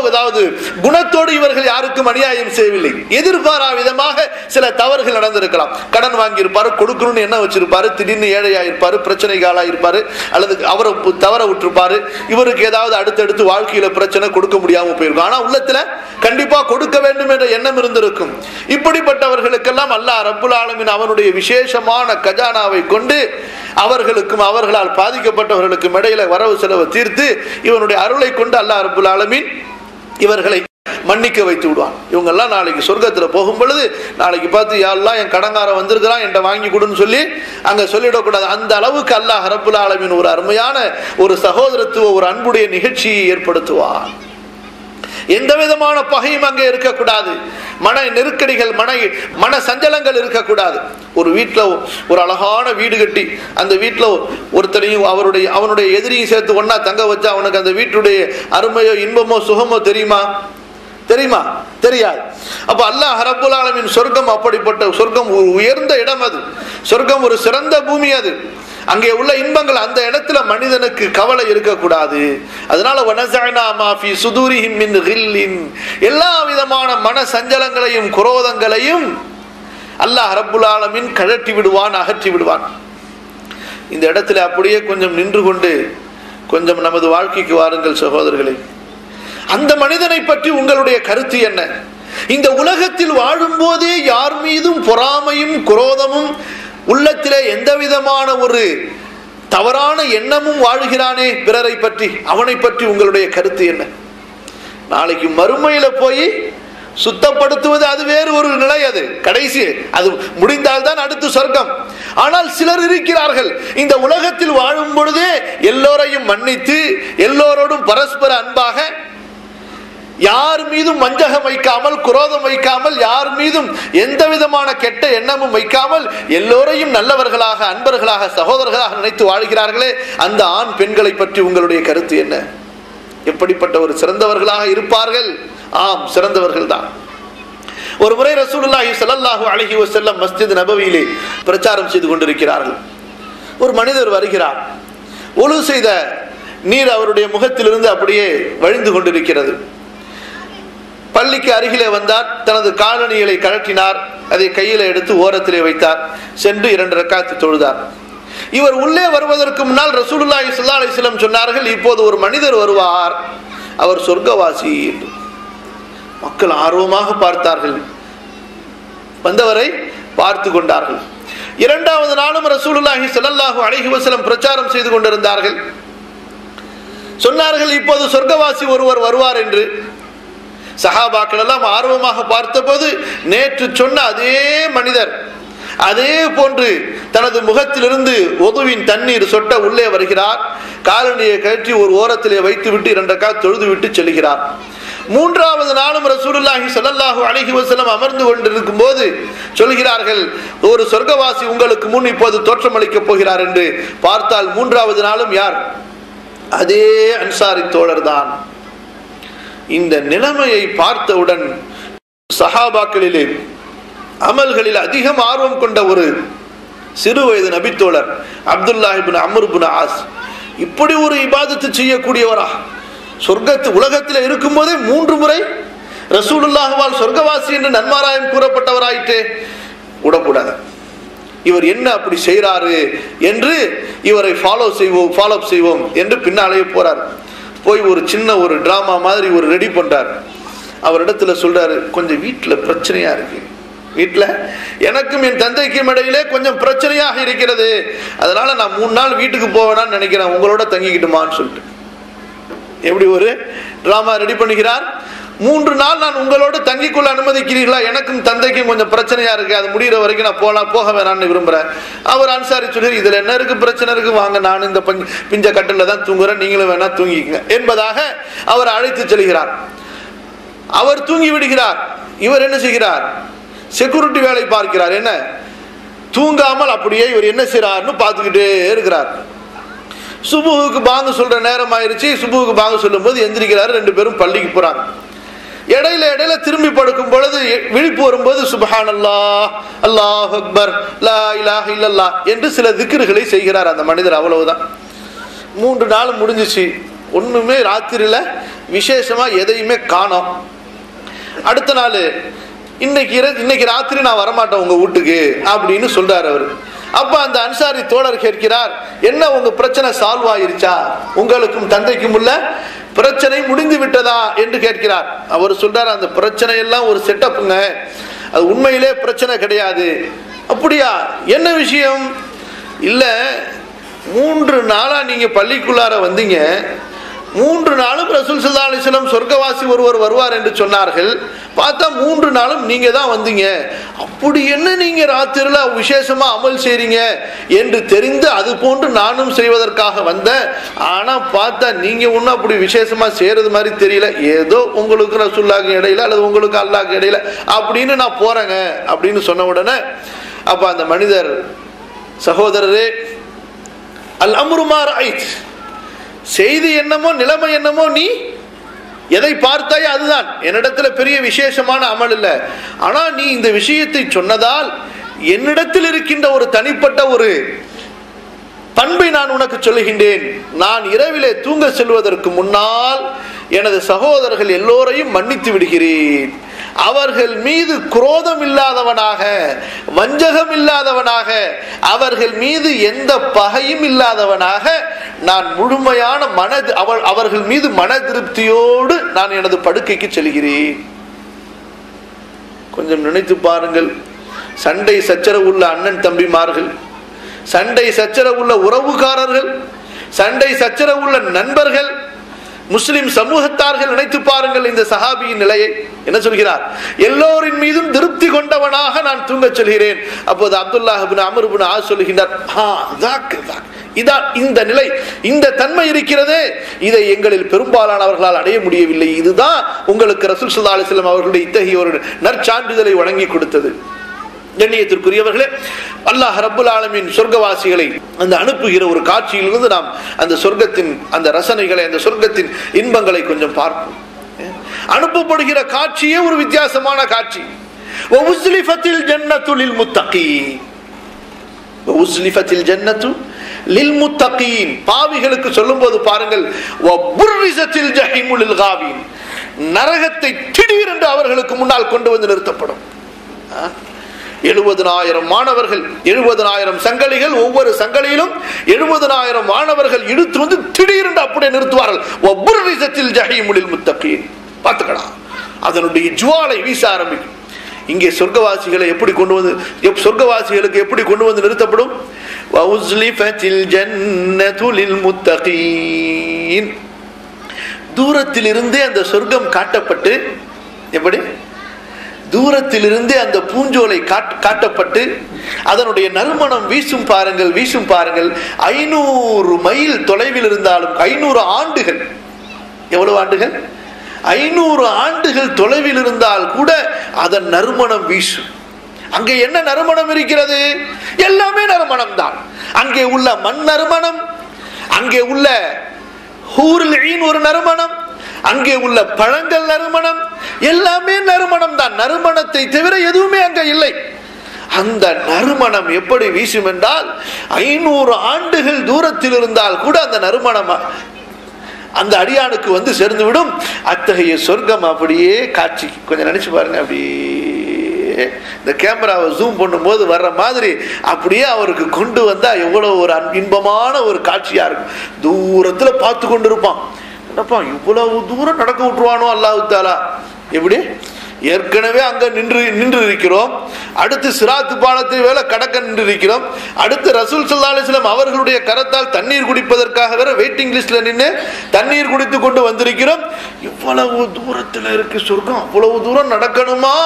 Speaker 2: அதாவது குணத்தோடு இவர்கள் யாருக்கும் அநியாயம் செய்யவில்லை. எதிர்பாரா விதமாக சில தவறுகள் நடந்திருக்கலாம். கடன் வாங்கியிருப்பாரு, கொடுக்கணும்னு என்ன வச்சிருப்பாரு, திடீர்னு ஏழையாயிருப்பாரு, பிரச்சனைக்கு ஆளாயிருப்பாரு, அல்லது அவரை தவற விட்டுருப்பாரு. இவருக்கு ஏதாவது அடுத்தடுத்து வாழ்க்கையில பிரச்சனை, கொடுக்க முடியாம போயிருக்கும். ஆனா உள்ளத்துல கண்டிப்பா கொடுக்க வேண்டும் என்ற எண்ணம் இருந்திருக்கும். இப்படிப்பட்டவர்களுக்கெல்லாம் அல்லாஹ் ரப்புல் ஆலமீன் அவனுடைய விசேஷமான கஜானாவை கொண்டு அவர்களுக்கும் அவர்களால் பாதிக்கப்பட்டவர்களுக்கும் இடையில வரவு செலவு தீர்த்து இவனுடைய அருளை கொண்டு அல்லாஹ் ரப்புல் ஆலமீன் இவர்களை மன்னிக்க வைத்து விடுவான். இவங்க எல்லாம் நாளைக்கு சொர்க்கத்துல போகும் பொழுது நாளைக்கு பார்த்து, யா அல்லாஹ் என் கடங்காரன் வந்திருக்கிறான், என்கிட்ட வாங்கி கொடுன்னு சொல்லி அங்க சொல்லிடக்கூடாது. அந்த அளவுக்கு அல்லாஹ் ரப்புல் ஆலமீன் ஒரு அருமையான ஒரு சகோதரத்துவ ஒரு அன்புடைய நிகழ்ச்சியை ஏற்படுத்துவான். எந்த விதமான பகையும் அங்கே இருக்கக்கூடாது. மன நெருக்கடிகள், மன சஞ்சலங்கள் இருக்கக்கூடாது. ஒரு வீட்டுல ஒரு அழகான வீடு கட்டி அந்த வீட்டுல ஒருத்தரையும் அவனுடைய எதிரியும் சேர்த்து ஒன்னா தங்க வச்சா அவனுக்கு அந்த வீட்டுடைய அருமையோ இன்பமோ சுகமோ தெரியுமா? தெரியாது. அப்ப அல்லாஹ் ரப்புல் ஆலமீன் சொர்க்கம் அப்படிப்பட்ட சொர்க்கம் உயர்ந்த இடம். அது சொர்க்கம் ஒரு சிறந்த பூமி. அது அங்கே உள்ள இன்பங்கள், அந்த இடத்துல மனிதனுக்கு கவலை இருக்கக்கூடாது. அதனால வனஸஅனா மா ஃபீ சுதூரிஹிம் மின் கில்லின், எல்லா விதமான மன சஞ்சலங்களையும் குரோதங்களையும் அல்லாஹ் ரப்புல் ஆலமீன் கழற்றி விடுவான், அகற்றி விடுவான். இந்த இடத்துல அப்படியே கொஞ்சம் நின்று கொண்டு கொஞ்சம் நமது வாழ்க்கைக்கு வாருங்கள் சகோதரர்களே. அந்த மனிதனை பற்றி உங்களுடைய கருத்து என்ன? இந்த உலகத்தில் வாழும் போதே யார் மீதும் பொறாமையும் குரோதமும் உள்ளத்திலே எந்த விதமான ஒரு தவறான எண்ணமும் வாழ்கிறானே பிறரை பற்றி, அவனை பற்றி உங்களுடைய கருத்து என்ன? நாளைக்கு மறுமையில போய் சுத்தப்படுத்துவது அது வேறு ஒரு நிலை. அது கடைசி, அது முடிந்தால்தான் அடுத்து சொர்க்கம். ஆனால் சிலர் இருக்கிறார்கள், இந்த உலகத்தில் வாழும் பொழுதே எல்லோரையும் மன்னித்து எல்லோரோடும் பரஸ்பர அன்பாக, யார் மீதும் வஞ்சகம் வைக்காமல், குரோதம் வைக்காமல், யார் மீதும் எந்த விதமான கெட்ட எண்ணமும் வைக்காமல் எல்லோரையும் நல்லவர்களாக, அன்பர்களாக, சகோதரர்களாக நினைத்து வாழ்கிறார்களே, அந்த ஆண் பெண்களை பற்றி உங்களுடைய கருத்து என்ன? எப்படிப்பட்ட ஒரு சிறந்தவர்களாக இருப்பார்கள்? ஆம், சிறந்தவர்கள் தான். ஒரு முறை ரசூலுல்லாஹி ஸல்லல்லாஹு அலைஹி வஸல்லம் மஸ்ஜித் நபவியிலே பிரச்சாரம் செய்து கொண்டிருக்கிறார்கள். ஒரு மனிதர் வருகிறார். ஒழு செய்த நீர் அவருடைய முகத்திலிருந்து அப்படியே வழிந்து கொண்டிருக்கிறது. பள்ளிக்கு அருகிலே வந்தார். தனது காலணிகளை கழற்றினார். அதை கையில எடுத்து ஓரத்திலே வைத்தார். சென்று 2 ரக்காத்து தொழுதார். இவர் உள்ளே வருவதற்கு முன்னால் ரசூலுல்லாஹி ஸல்லல்லாஹு அலைஹி வஸல்லம் சொன்னார்கள், இப்போது ஒரு மனிதர் வருவார், அவர் சொர்க்கவாசி என்று மக்கள் ஆர்வமாக பார்த்தார்கள். வந்தவரை பார்த்து கொண்டார்கள். இரண்டாவது நாளும் ரசூலுல்லாஹி ஸல்லல்லாஹு அலைஹி வஸல்லம் பிரச்சாரம் செய்து கொண்டிருந்தார்கள். சொன்னார்கள், இப்போது சொர்க்கவாசி ஒருவர் வருவார் என்று. சஹாபாக்கள் எல்லாம் ஆர்வமாக பார்த்தபோது நேற்று சொன்ன அதே மனிதர் அதே போன்று தனது முகத்திலிருந்து ஒதுவின் தண்ணீர் சொட்ட உள்ளே வருகிறார். காலணியை கழற்றி ஒரு ஓரத்திலே வைத்துவிட்டு 2 ரக்காத் தொழுது விட்டு செல்கிறார். மூன்றாவது நாளும் ரசூலுல்லாஹி ஸல்லல்லாஹு அலைஹி வஸல்லம் அமர்ந்து கொண்டிருக்கும் போது சொல்கிறார்கள், ஒரு சொர்க்கவாசி உங்களுக்கு முன் இப்போது தோற்றமளிக்கப் போகிறார் என்று. பார்த்தால் மூன்றாவது நாளும் யார்? அதே அன்சாரி தோழர் தான். இந்த நிலைமையை பார்த்தவுடன் சஹாபாக்களிலே அமல்களில் அதிகம் ஆர்வம் கொண்ட ஒரு சிறு வயது நபித்தோழர் அப்துல்லாஹ் இப்னு அம்ர் இப்னு ஆஸ், இப்படி ஒரு இபாதத்து செய்யக்கூடியவரா? சொர்க்கத்து உலகத்தில் இருக்கும் போதே 3 முறை ரசூலுல்லாஹ்வால் சொர்க்கவாசி என்று நன்மாராயம் கூறப்பட்டவராயிட்டே, விடக்கூடாது. இவர் என்ன அப்படி செய்யறாரு என்று இவரை ஃபாலோ செய்வோம் என்று பின்னாலேயே போறார். போய் ஒரு சின்ன ஒரு டிராமா மாதிரி ஒரு ரெடி பண்றார். அவரிடத்துல சொல்றாரு, கொஞ்சம் வீட்டுல பிரச்சனையா இருக்கு, வீட்டுல எனக்கும் என் தந்தைக்கும் இடையிலே கொஞ்சம் பிரச்சனையாக இருக்கிறது, அதனால நான் 3 நாள் வீட்டுக்கு போவேனான்னு நினைக்கிறேன், உங்களோட தங்கிக்கிட்டுமான்னு சொல்லிட்டு எப்படி ஒரு டிராமா ரெடி பண்ணுகிறார். 3 நாள் நான் உங்களோட தங்கிக்கொள்ள அனுமதிக்கிறீர்களா? எனக்கும் தந்தைக்கும் கொஞ்சம் பிரச்சனையா இருக்கு, அது முடிகிற வரைக்கும் நான் போக வேணான்னு விரும்புறேன். அவர் அன்சாரி சொல்கிறார், இதுல என்ன இருக்கு, பிரச்சனை இருக்கு, வாங்க நான் இந்த பிஞ்ச கட்டில தான் தூங்குறேன், நீங்களும் வேணா தூங்கிக்கங்க என்பதாக அவர் அழைத்து செல்கிறார். அவர் தூங்கி விடுகிறார். இவர் என்ன செய்கிறார்? செக்யூரிட்டி வேலை பார்க்கிறார். என்ன தூங்காமல் அப்படியே இவர் என்ன செய்யறாருன்னு பார்த்துக்கிட்டே இருக்கிறார். சுபுவுக்கு பாங்கு சொல்ற நேரம் ஆயிருச்சு. சுபுவுக்கு பாங்கு சொல்லும் போது எந்திரிக்கிறாரு. 2 பேரும் பள்ளிக்கு போறாங்க. இடையில திரும்பி படுக்கும் பொழுது விழிப்பு வரும்போது சுப்ஹானல்லாஹ், அல்லாஹ் அக்பர், லா இலாஹ இல்லல்லாஹ் என்று சில திக்ருகளை செய்கிறார் அந்த மனிதர். அவ்வளவுதான். 3 நாள் முடிஞ்சிச்சு. ஒண்ணுமே ராத்திரியில விசேஷமா எதையுமே காணோம். அடுத்த நாள் இன்னைக்கு ராத்திரி நான் வரமாட்டேன் உங்க வீட்டுக்கு அப்படின்னு சொல்றாரு அவரு. அப்ப அந்த அன்சாரி தோழர் கேட்கிறார், என்ன உங்க பிரச்சனை சால்வ் ஆயிருச்சா? உங்களுக்கும் தந்தைக்கும் உள்ள பிரச்சனை முடிந்து விட்டதா என்று கேட்கிறார். அவர் சொல்றார், அந்த பிரச்சனை எல்லாம் ஒரு செட்டப்புங்க, அது உண்மையிலே பிரச்சனை கிடையாது. அப்படியா, என்ன விஷயம்? இல்ல 3 நாளா நீங்க பள்ளிக்குள்ளார வந்தீங்க, 3 நாளும் ரசூல் ஸல்லல்லாஹு அலைஹி வஸல்லம் சொர்க்கவாசி ஒருவர் வருவார் என்று சொன்னார்கள். பார்த்தா 3 நாளும் நீங்க தான் வந்தீங்க. அப்படி என்ன நீங்க ராத்திரில விசேஷமா அமல் செய்றீங்க என்று தெரிந்து அது போன்று நானும் செய்வதற்காக வந்தேன். ஆனா பார்த்தா நீங்க ஒன்னும் அப்படி விசேஷமா செய்யறது மாதிரி தெரியல, ஏதோ உங்களுக்கு ரசூலுல்லாஹ்க்கு இடையில அல்லது உங்களுக்கு அல்லாஹ்க்கு இடையில அப்படின்னு நான் போறேங்க அப்படின்னு சொன்ன உடனே அப்ப அந்த மனிதர், சகோதரரே, அல் அம்ரு மா ரஅய்த், செய்தி என்னமோ நிலைமை என்னமோ, நீ எதை பார்த்தாயோ அதுதான். என்னிடத்துல பெரிய விசேஷமான அமல் இல்லை. ஆனா நீ இந்த விஷயத்தை சொன்னதால் என்னிடத்தில் இருக்கின்ற ஒரு தனிப்பட்ட ஒரு பண்பை நான் உனக்கு சொல்லுகின்றேன். நான் இரவிலே தூங்க செல்வதற்கு முன்னால் எனது சகோதரர்கள் எல்லோரையும் மன்னித்து விடுகிறேன். அவர்கள் மீது குரோதம் இல்லாதவனாக, வஞ்சகம் இல்லாதவனாக, அவர்கள் மீது எந்த பகையும் இல்லாதவனாக நான் முழுமையான அவர்கள் மீது மன திருப்தியோடு நான் எனது படுக்கைக்கு செல்கிறேன். கொஞ்சம் நினைத்து பாருங்கள். சண்டை சச்சரவு உள்ள அண்ணன் தம்பிமார்கள், சண்டை சச்சரவு உள்ள உறவுக்காரர்கள், சண்டை சச்சரவு உள்ள நண்பர்கள், முஸ்லிம் சமூகத்தார்கள், நினைத்து பாருங்கள் இந்த சஹாபியின் நிலையை. என்ன சொல்கிறார்? எல்லோரின் மீதும் திருப்தி கொண்டவனாக நான் தூங்க சொல்கிறேன். அப்போது அப்துல்லாஹ் இப்னு அம்ர் இப்னு ஆஸ் சொல்கின்றார், இதான் இந்த நிலை, இந்த தன்மை இருக்கிறதே, இதை எங்களில் பெரும்பாலானவர்களால் அடைய முடியவில்லை. இதுதான் உங்களுக்கு ரசூல் ஸல்லல்லாஹு அலைஹி வஸல்லம் அவர்களுடைய இத்தகைய ஒரு நற்சான்றிதழை வழங்கி கொடுத்தது. கண்ணியத்திற்குரியவர்களே, அல்லாஹ் ரப்புல் ஆலமீன் சொர்க்கவாசிகளை அந்த அனுப்புகிற ஒரு காட்சியிலிருந்து நாம் அந்த சொர்க்கத்தின் அந்த ரசனைகளை, அந்த சொர்க்கத்தின் இன்பங்களை கொஞ்சம் பார்ப்போம். அனுப்பப்படுகிற காட்சியே ஒரு வித்தியாசமான காட்சி. வஉஸ்லிஃபத்தில் ஜன்னத்து லில் முத்தகீன், வஉஸ்லிஃபத்தில் ஜன்னத்து லில் முத்தகீன், பாவிகளுக்கு சொல்லும்போது பாருங்கள், வபுர்ரிஸத்தில் ஜஹீமு லில் காவீன், நரகத்தை திடீரென்று அவர்களுக்கு முன்னால் கொண்டு வந்து நிறுத்தப்படும். 70,000 மாணவர்கள், 70,000 சங்கலிகள், ஒவ்வொரு சங்கலியிலும் 70,000 மாணவர்கள் இழுத்து வந்து திடீரென்று அப்படியே நிறுத்துவார்கள். நஈமுல் முத்தகீன். பார்த்துக்கலாம், அதனுடைய ஜுவாலை வீச ஆரம்பிக்கும். இங்கே சொர்க்கவாசிகளை எப்படி கொண்டு வந்து, சொர்க்கவாசிகளுக்கு எப்படி கொண்டு வந்து நிறுத்தப்படும்? வஉஸ்லிஃபத்தில் ஜன்னத்து லில் முத்தகீன். தூரத்திலிருந்தே அந்த சொர்க்கம் காட்டப்பட்டு, எப்படி தூரத்திலிருந்தே அந்த பூஞ்சோலை காட்டப்பட்டு அதனுடைய நறுமணம் வீசும் பாருங்கள், வீசும் பாருங்கள். 500 மைல் தொலைவில் இருந்தாலும், 500 ஆண்டுகள், எவ்வளவு ஆண்டுகள்? 500 ஆண்டுகள் தொலைவில் இருந்தால் கூட அதன் நறுமணம் வீசும். அங்கே என்ன நறுமணம் இருக்கிறது? எல்லாமே நறுமணம் தான். அங்கே உள்ள மண் நறுமணம், அங்கே உள்ள ஹூருல் ஈன் ஒரு நறுமணம், அங்கே உள்ள பழங்கள் நறுமணம், எல்லாமே நறுமணம் தான். நறுமணத்தை தவிர எதுவுமே அங்க இல்லை. அந்த நறுமணம் எப்படி வீசும் என்றால் 500 ஆண்டுகள் தூரத்தில் இருந்தால் கூட அந்த நறுமணம் அந்த அடியானுக்கு வந்து சேர்ந்து விடும். அத்தகைய சொர்க்கம் அப்படியே காட்சி கொஞ்சம் நினைச்சு பாருங்க. அப்படியே இந்த கேமராவை ஜூம் பண்ணும்போது வர்ற மாதிரி அப்படியே அவருக்கு கொண்டு வந்தா எவ்வளவு ஒரு இன்பமான ஒரு காட்சியா இருக்கும். தூரத்துல பார்த்து கொண்டு இருப்பான். என்னப்பா இவ்வளவு தூரம் நடக்க விட்டுருவானோ அல்லாஹ் தஆலா? எப்படி ஏற்கனவே அங்க நின்று இருக்கிறோம், அடுத்து சிராத்து பாலத்தை வேலை கடக்க நின்று இருக்கிறோம், அடுத்து ரசூல் ஸல்லல்லாஹு அலைஹி வஸல்லம் அவர்களுடைய கரத்தால் தண்ணீர் குடிப்பதற்காக வேற வெயிட்டிங் லிஸ்ட்ல நின்று தண்ணீர் குடித்து கொண்டு வந்திருக்கிறோம். இவ்வளவு தூரத்தில் இருக்கு சொர்க்கம், அவ்வளவு தூரம் நடக்கணுமா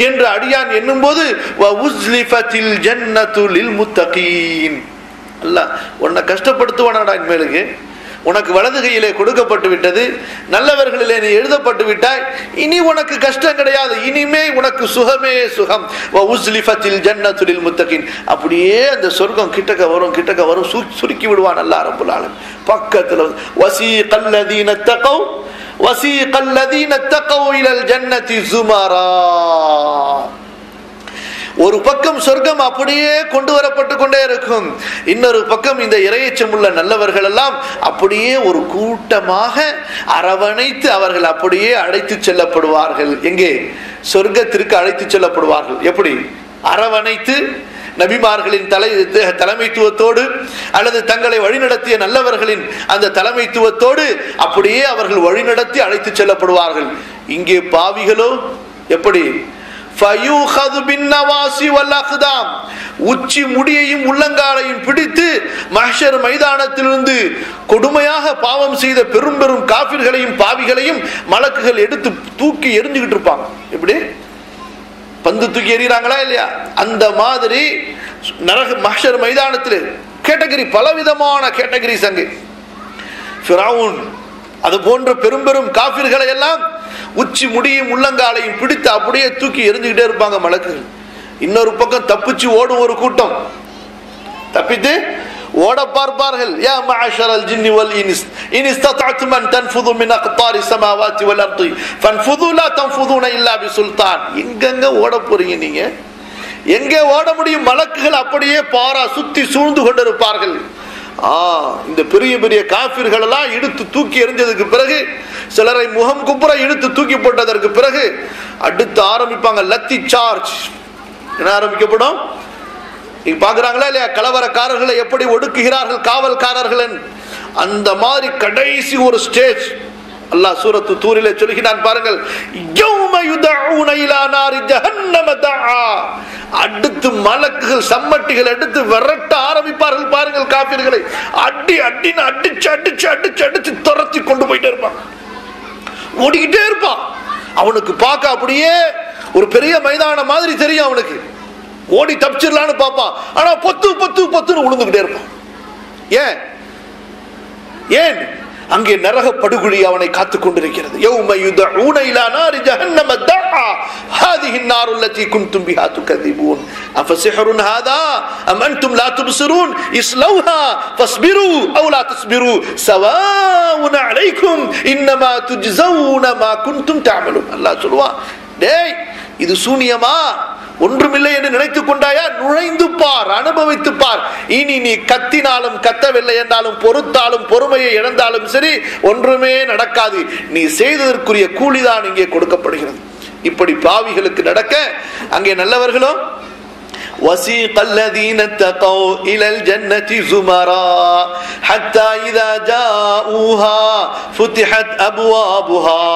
Speaker 2: என்று அடியான் எண்ணும் போது வஉஸ்லிஃபத்தில் ஜன்னத்து லில் முத்தகீன். அல்லாஹ் உன்னை கஷ்டப்படுத்துவானாடா இனிமேலுக்கு? உனக்கு வலது கையிலே கொடுக்கப்பட்டு விட்டது, நல்லவர்களிலே நீ எழுதப்பட்டு விட்டாய், இனி உனக்கு கஷ்டம் கிடையாது, இனிமே உனக்கு சுகமே சுகம். வஉஸ்லிஃபத்தில் ஜன்னத்து லில் முத்தகீன். அப்படியே அந்த சொர்க்கம் கிட்டக்க வரும், கிட்டக்க வரும், சுருக்கி விடுவான் அல்லாஹ் ரப்பல் ஆலமீன். பக்கத்துல வஸீகல்லதீன தகவ் வஸீகல்லதீன தகவ் இலல் ஜன்னதி ஸுமரா. ஒரு பக்கம் சொர்க்கம் அப்படியே கொண்டு வரப்பட்டு கொண்டே இருக்கும், இன்னொரு பக்கம் இந்த இறையச்சம் உள்ள நல்லவர்கள் எல்லாம் அப்படியே ஒரு கூட்டமாக அரவணைத்து அவர்கள் அப்படியே அழைத்து செல்லப்படுவார்கள். எங்கே? சொர்க்கத்திற்கு அழைத்து செல்லப்படுவார்கள். எப்படி? அரவணைத்து நபிமார்களின் தலைமைத்துவத்தோடு அல்லது தங்களை வழிநடத்திய நல்லவர்களின் அந்த தலைமைத்துவத்தோடு அப்படியே அவர்கள் வழிநடத்தி அழைத்து செல்லப்படுவார்கள். இங்கே பாவிகளோ எப்படி? உச்சி முடியையும் உள்ளங்காலையும் பிடித்து மஹ்ஷர் மைதானத்திலிருந்து கொடுமையாக பாவம் செய்த பெரும் பெரும் காஃபிர்களையும் பாவிகளையும் மலக்குகள் எடுத்து தூக்கி எரிஞ்சுக்கிட்டு இருப்பாங்க. எப்படி பந்து தூக்கி எறிகிறாங்களா இல்லையா? அந்த மாதிரி நரக மஹ்ஷர் மைதானத்தில் கேட்டகரி, பலவிதமான கேட்டகரிஸ் அங்கு. ஃபிரௌன் அது போன்ற பெரும் பெரும் காஃபிர்களை எல்லாம் உச்சி முடியும் உள்ளங்காலையும் பிடித்து அப்படியே தூக்கி எரிஞ்சுக்கிட்டே இருப்பாங்க மலக்குகள். இன்னொரு பக்கம் தப்பிச்சு ஓடும் ஒரு கூட்டம், தப்பித்து ஓட பார்ப்பார்கள். யா மஅஷரல் ஜின்னி வல் இன்ஸ் இன் இஸ்ததஅதும் அன் தன்ஃபுது மின் அக்தாரி ஸமாவாதி வல் அர்தி ஃபன்ஃபுது லா தன்ஃபுதுன இல்லா பிசுல்தான். எங்கங்க ஓட போறீங்க நீங்க? எங்கே ஓட முடியும்? மலக்குகள் அப்படியே பாரா சுத்தி சூழ்ந்து கொண்டிருப்பார்கள். இந்த பெரிய பெரிய காஃபிர்கள் எல்லாம் இழுத்து தூக்கி எறிஞ்சதுக்கு பிறகு, சிலரை முகம் குப்புற இழுத்து தூக்கி போட்டதற்கு பிறகு அடுத்து ஆரம்பிப்பாங்க லத்தி சார்ஜ். என்ன ஆரம்பிக்கப்படும்? நீங்க பாக்குறாங்களா இல்லையா? கலவரக்காரர்களை எப்படி ஒடுக்குகிறார்கள் காவல்காரர்கள். அந்த மாதிரி கடைசி ஒரு ஸ்டேஜ் அல்லாஹ் சூரத்து தூரிலே சொல்கிறான் பாருங்கள். யௌம யுதஊன இலா நாரி ஜஹன்னம தஆ. அடுத்து மலக்குகள் சம்மட்டிகள் எடுத்து விரட்ட ஆரம்பிப்பார்கள் பாருங்கள் காஃபிர்களை. அடி அடின்னு அடிச்சு அடிச்சு அடிச்சு அடிச்சு துரத்தி கொண்டு போயிட்டே இருப்பான், ஓடிக்கிட்டே இருப்பான். அவனுக்கு பார்க்க அப்படியே ஒரு பெரிய மைதானம் மாதிரி தெரியும் அவனுக்கு. ஓடி தப்பிச்சிடலான்னு பார்ப்பான், ஆனா பொத்து பொத்து பொத்துன்னு விழுந்துகிட்டே இருப்பான். ஏன்? ஏன்? அங்கே நரக படுகொலி அவனை காத்துக் கொண்டிருக்கிறது. யௌம யுதஊன இலா நாரி ஜஹன்னம தஆ ஹாதிஹி النار التي كنتم بها تكذبون افسحر هذا ام انتم لا تبصرون اصلوها فاصبروا او لا تصبروا سواء عليكم انما تجزون ما كنتم تعملون. அல்லாஹ் சொல்வான், டேய் இது சூனியமா, ஒன்றுமில்லை என்று நினைத்துக் கொண்டாயா? நுழைந்து பார், அனுபவித்து பார். இனி நீ கத்தினாலும் கத்தவில்லை என்றாலும் பொறுத்தாலும் பொறுமையை இழந்தாலும் சரி, ஒன்றுமே நடக்காது. நீ செய்ததற்குரிய கூலிதான் இங்கே கொடுக்கப்படுகிறது. இப்படி பாவிகளுக்கு நடக்க, அங்கே நல்லவர்களும் وسيق الذين اتقوا إلى الجنة زمرا حتى إذا جاءوها فتحت أبوابها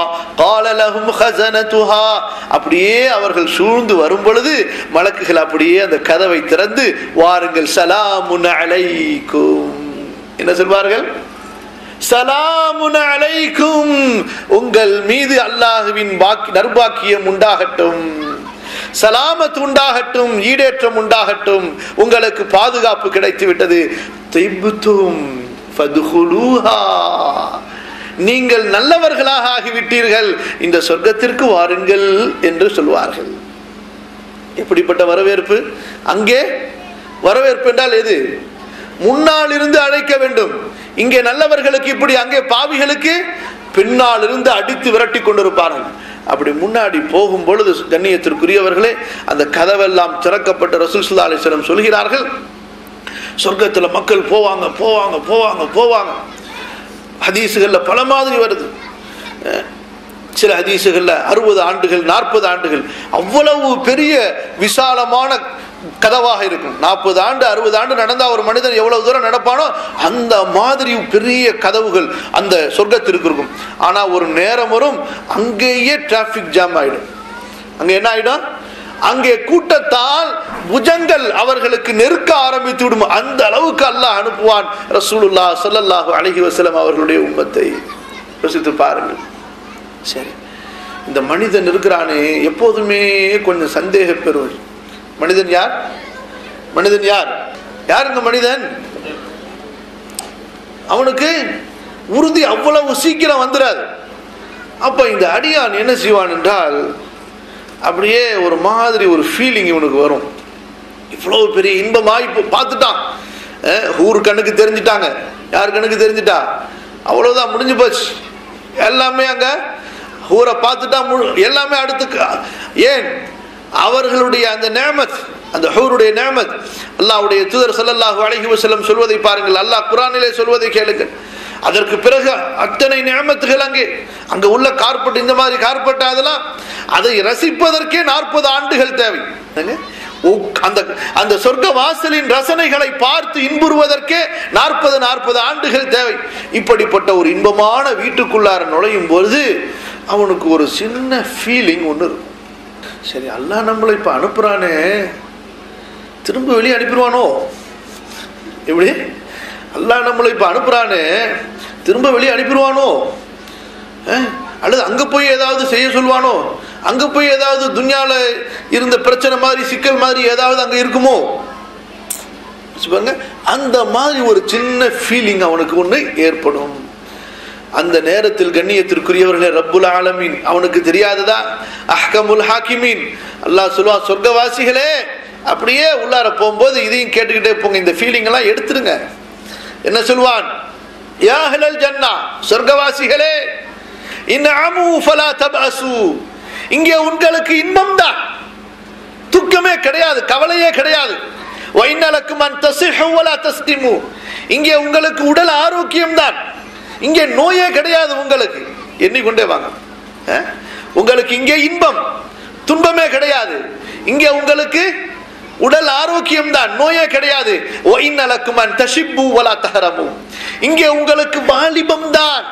Speaker 2: قال لهم خزنتها. அப்படியே அவர்கள் சூழ்ந்து வரும் பொழுது மலக்குகள் அப்படியே அந்த கதவை திறந்து வாருங்கள் சலாமுன் அலைக்கும் என்ன சொல்வார்கள்? சலாமுன் அலைக்கும், உங்கள் மீது அல்லாஹ்வின் நற்பாக்கியம் உண்டாகட்டும், சலாமத் உண்டாகட்டும், ஈடேற்றம் உண்டாகட்டும், உங்களுக்கு பாதுகாப்பு கிடைத்து விட்டது. திப்தும் ஃபதுகுலூஹா, நீங்கள் நல்லவர்களாக ஆகிவிட்டீர்கள், இந்த சொர்க்கத்திற்கு வாருங்கள் என்று சொல்வார்கள். எப்படிப்பட்ட வரவேற்பு! அங்கே வரவேற்பு என்றால் எது? முன்னால் இருந்து அழைக்க வேண்டும். இங்கே நல்லவர்களுக்கு இப்படி, அங்கே பாவிகளுக்கு பின்னால் இருந்து அடித்து விரட்டி கொண்டிருப்பார்கள். அப்படி முன்னாடி போகும் பொழுது கண்ணியத்திற்குரியவர்களே, அந்த கதவெல்லாம் திறக்கப்பட்ட ரசூல் ஸல்லல்லாஹு அலைஹி வஸல்லம் சொல்கிறார்கள், சொர்க்கத்துல மக்கள் போவாங்க போவாங்க போவாங்க போவாங்க. ஹதீசுகள்ல பல மாதிரி வருது. சில ஹதீசுகள்ல 60 ஆண்டுகள் 40 ஆண்டுகள் அவ்வளவு பெரிய விசாலமான கதவாக இருக்கும். 40 ஆண்டு 60 ஆண்டு நடந்தா ஒரு மனிதன் எவ்வளவு தூரம் நடப்பானோ அந்த மாதிரி பெரிய கதவுகள் அந்த சொர்க்கத்திற்கு இருக்கும். ஆனா ஒரு நேரம் வரும், அங்கேயே டிராபிக் ஜாம் ஆயிடும். அங்க என்ன ஆயிடும்? அங்கே கூட்டத்தால் புஜங்கள் அவர்களுக்கு நெருக்க ஆரம்பித்து விடும். அந்த அளவுக்கு அல்லாஹ் அனுப்புவான் ரசூலுல்லாஹ் ஸல்லல்லாஹு அலைஹி வஸல்லம் அவர்களுடைய உம்மத்தை. யோசித்து பாருங்கள். சரி, இந்த மனிதன் இருக்கிறானே எப்போதுமே கொஞ்சம் சந்தேக பெறுவது. மனிதன் யார்? மனிதன் யார்? யார் இந்த மனிதன்? அவனுக்கு உறுதி அவ்வளவு சீக்கிரம் வந்துடாது. அப்ப இந்த அடியான் என்ன செய்வான் என்றால், அப்படியே ஒரு மாதிரி ஒரு ஃபீலிங் இவனுக்கு வரும். இவ்வளவு பெரிய இன்பமாய் பார்த்துட்டான், ஊரு கண்ணுக்கு தெரிஞ்சிட்டாங்க. யார் கண்ணுக்கு தெரிஞ்சிட்டா? அவ்வளவுதான், முடிஞ்சு போச்சு. எல்லாமே அங்க ஊரை பார்த்துட்டா எல்லாமே அடுத்து. ஏன்? அவர்களுடைய அந்த நேமத், அந்த ஹூருடைய நேமத். அல்லாஹ்வுடைய தூதர் ஸல்லல்லாஹு அலைஹி வஸல்லம் சொல்வதை பாருங்கள். அல்லாஹ் குர்ஆனிலே சொல்வதை கேளுங்கள். அதற்கு பிறகு அத்தனை நியமத்துகள் அங்க உள்ள கார்பெட், இந்த மாதிரி கார்பெட், அதெல்லாம் அதை ரசிப்பதற்கே 40 ஆண்டுகள் தேவை. அந்த சொர்க்க வாசலின் ரசனைகளை பார்த்து இன்புறுவதற்கே 40 ஆண்டுகள் தேவை. இப்படிப்பட்ட ஒரு இன்பமான வீட்டுக்குள்ளார நுழையும் பொழுது அவனுக்கு ஒரு சின்ன ஃபீலிங் ஒன்று இருக்கும். சரி, அல்லாஹ் நம்மளை இப்ப அனுப்புறானே, திரும்ப வெளியே அனுப்பிடுவானோ? எப்படி? அல்லாஹ் நம்மளை இப்ப அனுப்புறானே, திரும்ப வெளியே அனுப்பிடுவானோ? அல்லது அங்க போய் ஏதாவது செய்ய சொல்வானோ? அங்க போய் ஏதாவது துன்யால இருந்த பிரச்சனை மாதிரி, சிக்கல் மாதிரி ஏதாவது அங்க இருக்குமோ? அந்த மாதிரி ஒரு சின்ன ஃபீலிங் அவனுக்கு ஒண்ணு ஏற்படும். அந்த நேரத்தில் கண்ணியத்திற்குரியவர்களே, ரப்புல் ஆலமீன் அவனுக்கு தெரியாததா? அஹ்கமுல் ஹாக்கிமீன் அல்லாஹ் சொல்வா, சொர்க்கவாசிகளே அப்படியே உள்ளார போகும்போது இதையும் கேட்டுக்கிட்டே போங்க, இந்த ஃபீலிங் எல்லாம் எடுத்துருங்க. என்ன சொல்வான்? யா அஹ்லல் ஜன்னah, சொர்க்கவாசிகளே, இன்அமு ஃபலா தபஅசு, இங்கே உங்களுக்கு இன்பம் தான், துக்கமே கிடையாது, கவலையே கிடையாது. வ இன்னலக்கும் அன் தஸிஹு வலா தஸ்திமு, இங்கே உங்களுக்கு உடல் ஆரோக்கியம் தான், இங்கே நோயே கிடையாது. உங்களுக்கு எண்ணிக்கொண்டே வாங்க. உங்களுக்கு இங்கே இன்பம், துன்பமே கிடையாது. இங்கே உங்களுக்கு உடல் ஆரோக்கியம் தான், நோயே கிடையாது. வ இன்னலக்கும் அன் தஷிப்பு வலா தஹரமு, இங்கே உங்களுக்கு வாலிபம் தான்,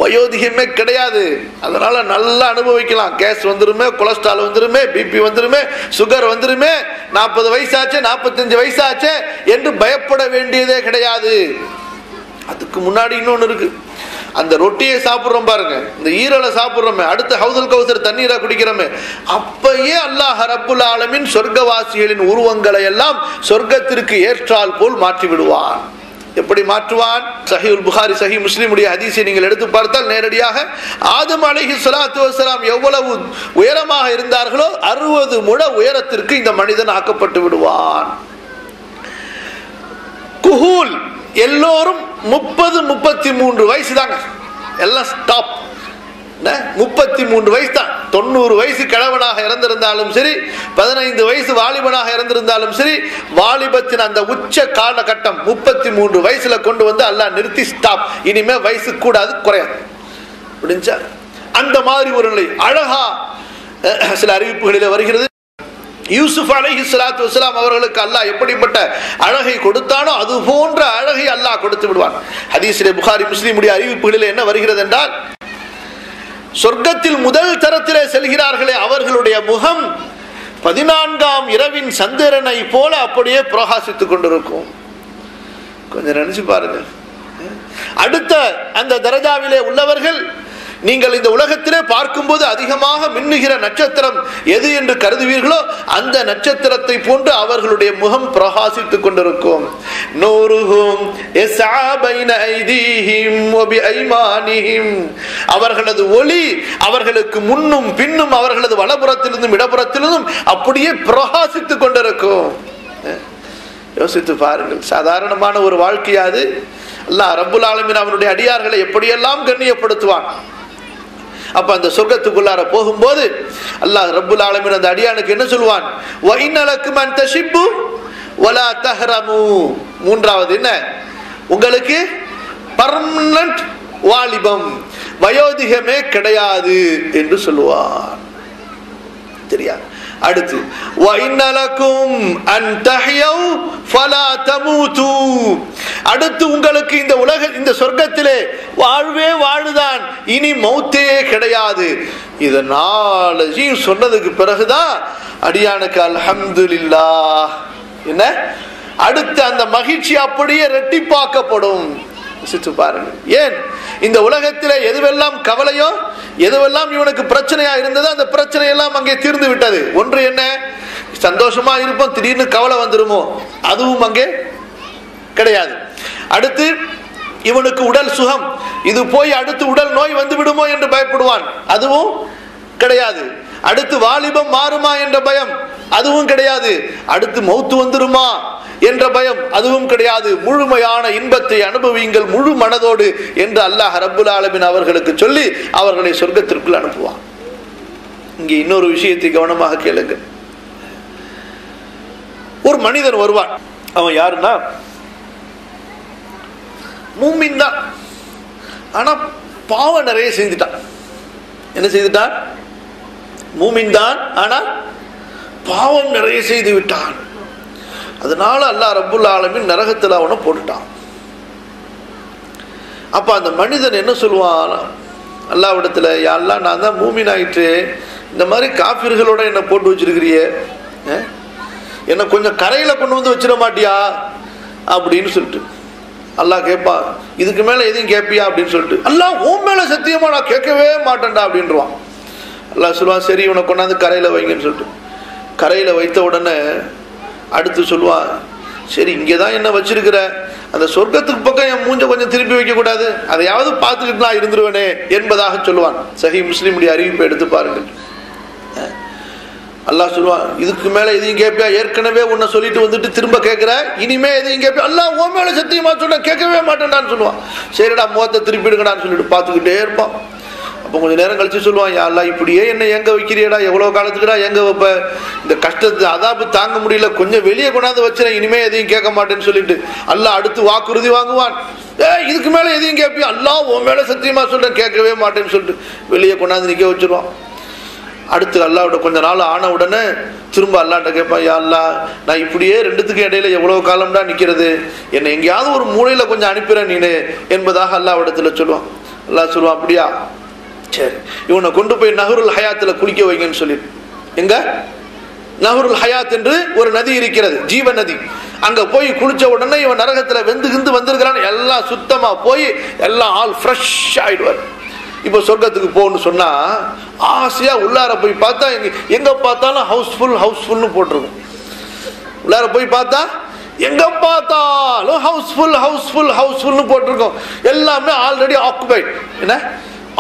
Speaker 2: வயோதிகமே கிடையாது. அதனால நல்லா அனுபவிக்கலாம். கேஸ் வந்துருமே, கொலஸ்ட்ரால் வந்துருமே, பிபி வந்துருமே, சுகர் வந்துருமே, 40 வயசாச்சு 45 வயசாச்சு என்று பயப்பட வேண்டியதே கிடையாது. அதுக்கு முன்னாடி இன்னொன்னு இருக்கு. அந்த ரொட்டியை சாப்பிடுறோம் பாருங்க, இந்த ஈரலை சாப்பிடுறோமே, அடுத்த ஹவுதுல் கௌசர் தண்ணீரை குடிக்கிறோமே, அப்பயே அல்லாஹ் ரப்புல் ஆலமீன் சொர்க்கவாசிகளின் உருவங்களை எல்லாம் சொர்க்கத்திற்கு ஏற்றால் போல் மாற்றி விடுவான். எப்படி மாற்றுவான்? சஹீஹுல் புகாரி, சஹீஹ் முஸ்லிமுடைய ஹதீஸை நீங்கள் எடுத்து பார்த்தால் நேரடியாக ஆதம் அலைஹிஸ்ஸலாத்து வஸ்ஸலாம் எவ்வளவு உயரமாக இருந்தார்களோ 60 முழ உயரத்திற்கு இந்த மனிதன் ஆக்கப்பட்டு விடுவான். குஹூல் எல்லோரும் 30-33 வயசு தாங்க, எல்லாம் ஸ்டாப். 33 வயசு தான். 90 வயசு கிழவனாக இறந்திருந்தாலும் சரி, 15 வயசு வாலிபனாக இறந்திருந்தாலும் சரி, வாலிபத்தின் அந்த உச்ச காலகட்டம் 33 வயசுல கொண்டு வந்து அல்லாஹ் நிறுத்தி ஸ்டாப், இனிமே வயசு கூடாது, குறையாது. புரிஞ்சா? அந்த மாதிரி ஒரு நிலை. அழகா சில அறிவிப்புகளில் வருகிறது, யூசுப் அலைஹிஸ்ஸலாத்து வஸ்ஸலாம் அவர்களுக்கு அல்லாஹ் எப்படிப்பட்ட அழகை கொடுத்தானோ அது போன்ற அழகை அல்லாஹ் கொடுத்து விடுவான். ஹதீஸிலே புகாரி முஸ்லிமுடைய அறிவிப்புகளில் என்ன வருகிறது என்றால், சொர்க்கத்தில் முதல் தரத்திலே செல்கிறார்களே அவர்களுடைய முகம் 14ஆம் இரவின் சந்திரனை போல அப்படியே பிரகாசித்துக் கொண்டிருக்கும். கொஞ்சம் நினைச்சு பாருங்க. அடுத்த அந்த தரஜாவிலே உள்ளவர்கள், நீங்கள் இந்த உலகத்திலே பார்க்கும்போது அதிகமாக மின்னுகிற நட்சத்திரம் எது என்று கருதுவீர்களோ அந்த நட்சத்திரத்தை போன்று அவர்களுடைய முகம் பிரகாசித்துக் கொண்டிருக்கும். நூருஹும் யஸ்ஆ பைன ஐதீஹிம் வ பிஐமானிஹிம், அவர்களது ஒளி அவர்களுக்கு முன்னும் பின்னும் அவர்களது வலப்புறத்திலிருந்தும் இடப்புறத்திலிருந்தும் அப்படியே பிரகாசித்துக் கொண்டிருக்கும். யோசித்து பாருங்கள், சாதாரணமான ஒரு வாழ்க்கையாது. அல்லாஹ் ரப்புல் ஆலமீன் அவனுடைய அடியார்களை எப்படியெல்லாம் கண்ணியப்படுத்துவான். அப்ப அந்த சொர்க்கத்துக்குள்ளார போகும்போது அல்லாஹ் ரப்புல் ஆலமீன் அந்த அடியானுக்கு என்ன சொல்வான், வ இன்னலக்கும் அன் தஷிப்பு வலா தஹ்ரமு, மூன்றாவது என்ன, உங்களுக்கு பர்மனன்ட் வாலிபம், வயோதிகமே கிடையாது என்று சொல்லுவான். தெரியா? அடுத்து வ இன்னலக்கும் அன் தஹ்யவ் ஃபலா தமூது, அடுத்து உங்களுக்கு இந்த உலக இந்த சொர்க்கத்திலே வாழ்வே வாழுதான், இனி மௌத்தே கிடையாது. இதனால சொன்னதுக்கு பிறகுதான் அடியானுக்கு அல்ஹம்துலில்லாஹ் என்ன, அடுத்து அந்த மகிழ்ச்சி அப்படியே இரட்டிப்பாக்கப்படும். பாருங்க, ஏன் இந்த உலகத்திலே எதுவெல்லாம் கவலையோ எதுவெல்லாம் இவனுக்கு பிரச்சனையா இருந்ததோ அந்த பிரச்சனை எல்லாம் அங்கே தீர்ந்து விட்டது. ஒன்று என்ன, சந்தோஷமா இருப்போம், திடீர்னு கவலை வந்துருமோ, அதுவும் அங்கே கிடையாது. அடுத்து இவனுக்கு உடல் சுகம், இது போய் அடுத்து உடல் நோய் வந்து விடுமோ என்று பயப்படுவான், அதுவும் கிடையாது. அடுத்து வாலிபம் மாறுமா என்ற பயம், அதுவும் கிடையாது. அடுத்து மௌத்து வந்துருமா என்ற பயம், அதுவும் கிடையாது. முழுமையான இன்பத்தை அனுபவியுங்கள் முழு மனதோடு என்று அல்லாஹ் ரப்புல் ஆலமீன் அவர்களுக்கு சொல்லி அவர்களை சொர்க்கத்திற்குள் அனுப்புவான். இங்கே இன்னொரு விஷயத்தை கவனமாக கேளுங்க. ஒரு மனிதன் வருவான், அவன் யாருன்னா மூமின் தான், ஆனா பாவம் நிறைய செஞ்சுட்டான். என்ன செய்துட்டான்? மூமின் தான், ஆனா பாவம் நிறைய செய்து விட்டான். அதனால அல்லாஹ் ரப்புல் ஆலமீன் நரகத்தில் அவனை போட்டுட்டான். அப்ப அந்த மனிதன் என்ன சொல்லுவான் அல்லாஹ்விடத்துல, யா அல்லாஹ், நான் தான் மூமின் ஆயிட்டு, இந்த மாதிரி காஃபிர்களோட என்ன போட்டு வச்சிருக்கிறியே, என்ன கொஞ்சம் கரையில கொண்டு வந்து வச்சிட மாட்டியா அப்படின்னு சொல்லிட்டு அல்லாஹ் கேட்பான். இதுக்கு மேல எதையும் கேட்பியா அப்படின்னு சொல்லிட்டு, அல்லாஹ் உன் மேல சத்தியமா நான் கேட்கவே மாட்டேன்டா அப்படின்றான். அல்லாஹ் சொல்லுவான், சரி இவனை கொண்டாந்து கரையில வைங்கன்னு சொல்லிட்டு கரையில வைத்த உடனே அடுத்து சொல்லுவான், சரி இங்கேதான் என்ன வச்சிருக்கிற, அந்த சொர்க்கத்துக்கு பக்கம் என் மூஞ்ச கொஞ்சம் திருப்பி வைக்க கூடாது, அதையாவது பார்த்துக்கிட்டு நான் இருந்துருவேனே என்பதாக சொல்லுவான். சஹீஹ் முஸ்லிமுடைய அறிவிப்பை எடுத்து பாருங்கள். அல்லாஹ் சொல்லுவான், இதுக்கு மேல எதையும் கேட்பியா, ஏற்கனவே உன்னை சொல்லிட்டு வந்துட்டு திரும்ப கேட்கிற, இனிமே எதையும் கேட்பியா, அல்லாஹ் உன் மேல சத்தியமா சொல்ல கேட்கவே மாட்டேன்டான்னு சொல்லுவான். சரிடா முகத்தை திருப்பிடுங்கடான்னு சொல்லிட்டு பார்த்துக்கிட்டே இருப்பான். அப்போ கொஞ்சம் நேரம் கழிச்சு சொல்லுவான், யா அல்லாஹ் இப்படியே என்ன எங்க வைக்கிறியடா, எவ்வளவு காலத்துக்குடா எங்க வைப்ப, இந்த கஷ்டத்தை அதாப்பு தாங்க முடியல, கொஞ்சம் வெளியே கொண்டாந்து வச்சுறேன், இனிமே எதையும் கேட்க மாட்டேன்னு சொல்லிட்டு அல்லாஹ் அடுத்து வாக்குறுதி வாங்குவான். இதுக்கு மேல எதையும் கேட்பியா, அல்லாஹ் உன் மேல சத்தியமா சொல்றேன் கேட்கவே மாட்டேன்னு சொல்லிட்டு வெளியே கொண்டாந்து நிக்க வச்சிருவான். அடுத்து அல்லாஹ்விட கொஞ்ச நாள் ஆன உடனே திரும்ப அல்லாஹ்ட்ட கேட்பான், யா அல்லாஹ், நான் இப்படியே ரெண்டுத்துக்கு இடையில எவ்வளவு காலம்டா நிக்கிறது, என்னை எங்கேயாவது ஒரு மூலையில கொஞ்சம் அனுப்பிறேன் நீனு என்பதாக அல்லாஹ்விடத்துல சொல்லுவான். அல்லாஹ் சொல்லுவான், அப்படியா, சரி இவனை கொண்டு போய் நஹருல் ஹயாத்துல குளிக்க வைங்கன்னு சொல்லிட்டு, எங்க நஹருல் ஹயாத் என்று ஒரு நதி இருக்கிறது, ஜீவ நதி, அங்க போய் குளிச்ச உடனே இவன் நரகத்துல வெந்து கிந்து வந்திருக்கிறான், எல்லாம் சுத்தமா போய் எல்லாம் ஆல் ஃப்ரெஷ் ஆயிடுவார். இப்போ சொர்க்கத்துக்கு போகணும்னு சொன்னா ஆசையா உள்ளார போய் பார்த்தா எங்க பார்த்தாலும் ஹவுஸ்ஃபுல்னு போட்டிருக்கும். உள்ளார போய் பார்த்தா எங்க பார்த்தாலும் ஹவுஸ்ஃபுல்னு போட்டிருக்கோம். எல்லாமே ஆல்ரெடி ஆக்குபைட். என்ன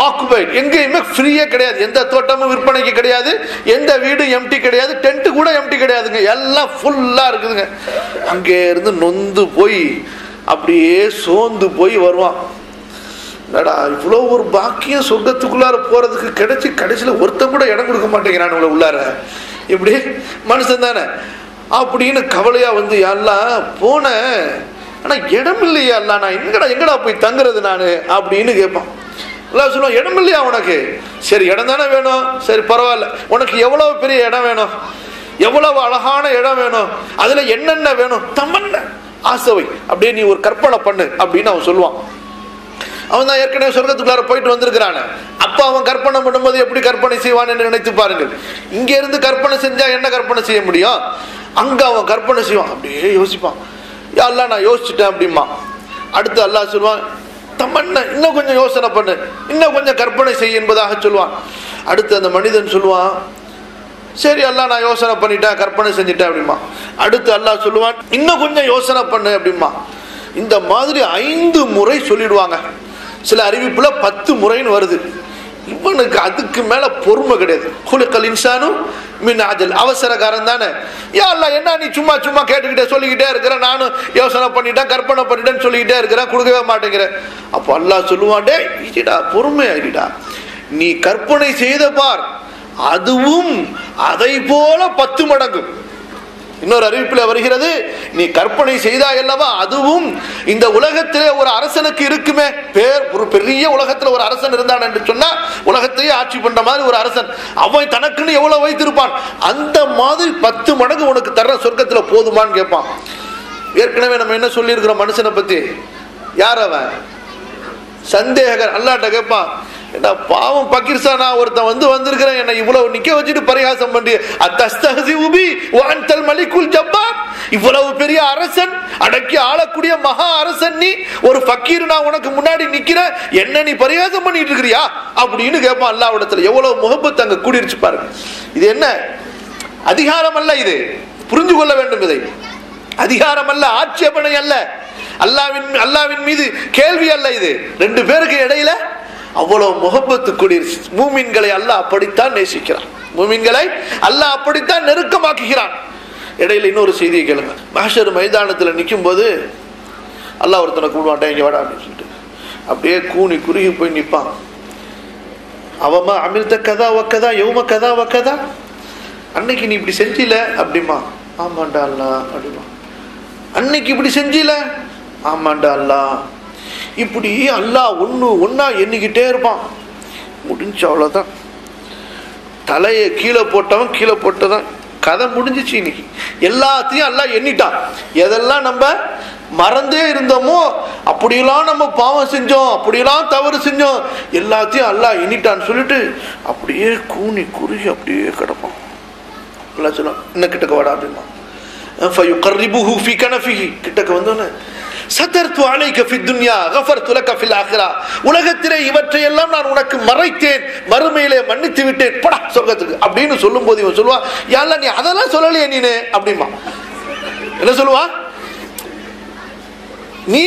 Speaker 2: ஆக்குபைட்? எங்கேயுமே ஃப்ரீயே கிடையாது, எந்த தோட்டமும் விற்பனைக்கு கிடையாது, எந்த வீடும் எம்டி கிடையாது, டென்ட் கூட எம்டி கிடையாதுங்க, எல்லாம் ஃபுல்லா இருக்குதுங்க. அங்கே இருந்து நொந்து போய் அப்படியே சோர்ந்து போய் வருவான். என்னடா இவ்வளோ ஒரு பாக்கியம் சொர்க்கத்துக்குள்ளார போறதுக்கு கிடைச்சி கடைசியில் ஒருத்தன் கூட இடம் கொடுக்க மாட்டேங்கிறான் உள்ளார, இப்படி மனுஷன் தானே அப்படின்னு கவலையா வந்து எல்லாம் போனேன், ஆனா இடம் இல்லையா, அல்ல நான் எங்கடா போய் தங்குறது நானு அப்படின்னு கேட்பான். எல்லாம் சொல்லுவான், இடம் இல்லையா உனக்கு, சரி இடம் தானே வேணும், சரி பரவாயில்ல, உனக்கு எவ்வளவு பெரிய இடம் வேணும், எவ்வளவு அழகான இடம் வேணும், அதுல என்னென்ன வேணும், தமன்ன ஆசை அப்படியே நீ ஒரு கற்பனை பண்ணு அப்படின்னு அவன் சொல்லுவான். அவன் தான் ஏற்கனவே சொர்க்கத்துக்குள்ளார போயிட்டு வந்திருக்கிறான். அப்ப அவன் கற்பனை பண்ணும்போது எப்படி கற்பனை செய்வான் என்று நினைத்து பாருங்கள். இங்க இருந்து கற்பனை செஞ்சா என்ன கற்பனை செய்ய முடியும், அங்க அவன் கற்பனை செய்வான். அப்படியே யோசிப்பான், யா அல்லாஹ் நான் யோசிச்சுட்டேன் அப்படிமா. அடுத்து அல்லாஹ் சொல்லுவான், தமன்ன இன்னும் கொஞ்சம் யோசனை பண்ணு, இன்னும் கொஞ்சம் கற்பனை செய் என்பதாக சொல்லுவான். அடுத்து அந்த மனிதன் சொல்லுவான், சரி அல்லாஹ் நான் யோசனை பண்ணிட்டேன், கற்பனை செஞ்சுட்டேன் அப்படிமா. அடுத்து அல்லாஹ் சொல்லுவான், இன்னும் கொஞ்சம் யோசனை பண்ணு அப்படிமா. இந்த மாதிரி 5 முறை சொல்லிடுவாங்க. சில அறிவிப்புல 10 முறைன்னு வருது. இவனுக்கு அதுக்கு மேல பொறுமை கிடையாது. குலுக்கல் இன்சானு மின் அஜல், அவசரக்காரன் தானே. யா அல்லாஹ் என்ன நீ சும்மா சும்மா கேட்டுக்கிட்டே சொல்லிக்கிட்டே இருக்கிற, நானும் யோசனை பண்ணிட்டேன் கற்பனை பண்ணிட்டேன்னு சொல்லிக்கிட்டே இருக்கிறேன், கொடுக்கவே மாட்டேங்கிறேன். அப்போ அல்லாஹ் சொல்லுவான், டே இடிடா பொறுமையாயிடா, நீ கற்பனை செய்த பார், அதுவும் அதை போல 10 மடங்கு. இன்னொரு அறிவிப்பில் வருகிறது, நீ கற்பனை செய்தாய் அல்லவா, அதுவும் இந்த உலகத்திலே ஒரு அரசனுக்கு இருக்குமே பேர், ஒரு பெரிய உலகத்தில் ஒரு அரசன் இருந்தான் என்று சொன்னா, உலகத்தையே ஆட்சி பண்ற மாதிரி ஒரு அரசன், அவன் தனக்குன்னு எவ்வளவு வைத்திருப்பான், அந்த மாதிரி 10 மடங்கு உனக்கு தர்ற சொர்க்கத்தில் போதுமான்னு கேட்பான். ஏற்கனவே நம்ம என்ன சொல்லி இருக்கிறோம் மனுஷனை பத்தி, யார் அவன் சந்தேகர். அல்லாஹ்ட்ட கேட்பான், என்ன பாவம் பக்கீர்சானா ஒருத்தன் வந்திருக்கிறேன், என்ன இவ்வளவு நிக்க வச்சுட்டு பரிகாசம் பண்றிய, மலிக்குல் ஜப்பார், இவ்வளவு பெரிய அரசன், அடக்கி ஆளக்கூடிய மகா அரசன், நீ ஒரு பக்கீர் நான் உனக்கு முன்னாடி நிக்கிற, என்ன நீ பரிகாசம் பண்ணிட்டு இருக்கிறியா அப்படின்னு கேட்பான் அல்லாஹ்விடத்துல. எவ்வளவு முகப்பத் அங்க கூடிருச்சு பாருங்க. இது என்ன அதிகாரம் அல்ல, இது புரிஞ்சு கொள்ள வேண்டும். இதை அதிகாரம் அல்ல, ஆட்சேபனை அல்ல, அல்லாவின் மீது கேள்வி அல்ல. இது 2 பேருக்கு இடையில அவ்வளவு முகப்பத்து கூடிருச்சு. மூமின்களை அல்லாஹ் அப்படித்தான் நேசிக்கிறான், மூமின்களை அல்லாஹ் அப்படித்தான் நெருக்கமாக்குகிறான். இடையில இன்னொரு செய்தியை கேளுங்க. மஹ்ஷர் மைதானத்துல நிற்கும் போது அல்லாஹ் ஒருத்தனை கூடுவான்டா, இங்க வாடா அப்படின்னு சொல்லிட்டு அப்படியே கூனி குறுகி போய் நிற்பான். அவமா அமிர்த கதா வக்கதா யௌம கதா வக்கதா, அன்னைக்கு நீ இப்படி செஞ்சில அப்படிமா. ஆமாண்டா அல்லாஹ் அப்படிமா. அன்னைக்கு இப்படி செஞ்சில, ஆமாண்டா அல்லாஹ். இப்படி அல்லாஹ் ஒன்னா எண்ணிக்கிட்டே இருப்பான். முடிஞ்சு, அவ்வளவுதான். தலையை கீழே போட்டவன் கீழே போட்டதான், கதை முடிஞ்சிச்சு. இன்னைக்கு எல்லாத்தையும் அல்லாஹ் எண்ணிட்டான். எதெல்லாம் நம்ம மறந்தே இருந்தோமோ, அப்படியெல்லாம் நம்ம பாவம் செஞ்சோம், அப்படியெல்லாம் தவறு செஞ்சோம், எல்லாத்தையும் அல்லாஹ் எண்ணிட்டான்னு சொல்லிட்டு அப்படியே கூனி குறுகி அப்படியே கிடப்பான். அல்லாஹ் சொல்லுவான், இன்னும் கிட்டக்க வாடா அப்படிமா. கிட்டக்க வந்தோன்னு, சதர்து அலைக ஃபி துன்யா கஃபர்து லக ஃபில் ஆখিরা, உலகத்திலே இவற்றையெல்லாம் நான் உனக்கு மறைத்தேன், மறுமையிலே மன்னித்து விட்டேன், போடா சொர்க்கத்துக்கு அப்படின்னு சொல்லும்போது இவன் சொல்லுவா, யா அல்லாஹ் நீ அதெல்லாம் சொல்லலையே நீனே அப்படிமா. என்ன சொல்லுவா, நீ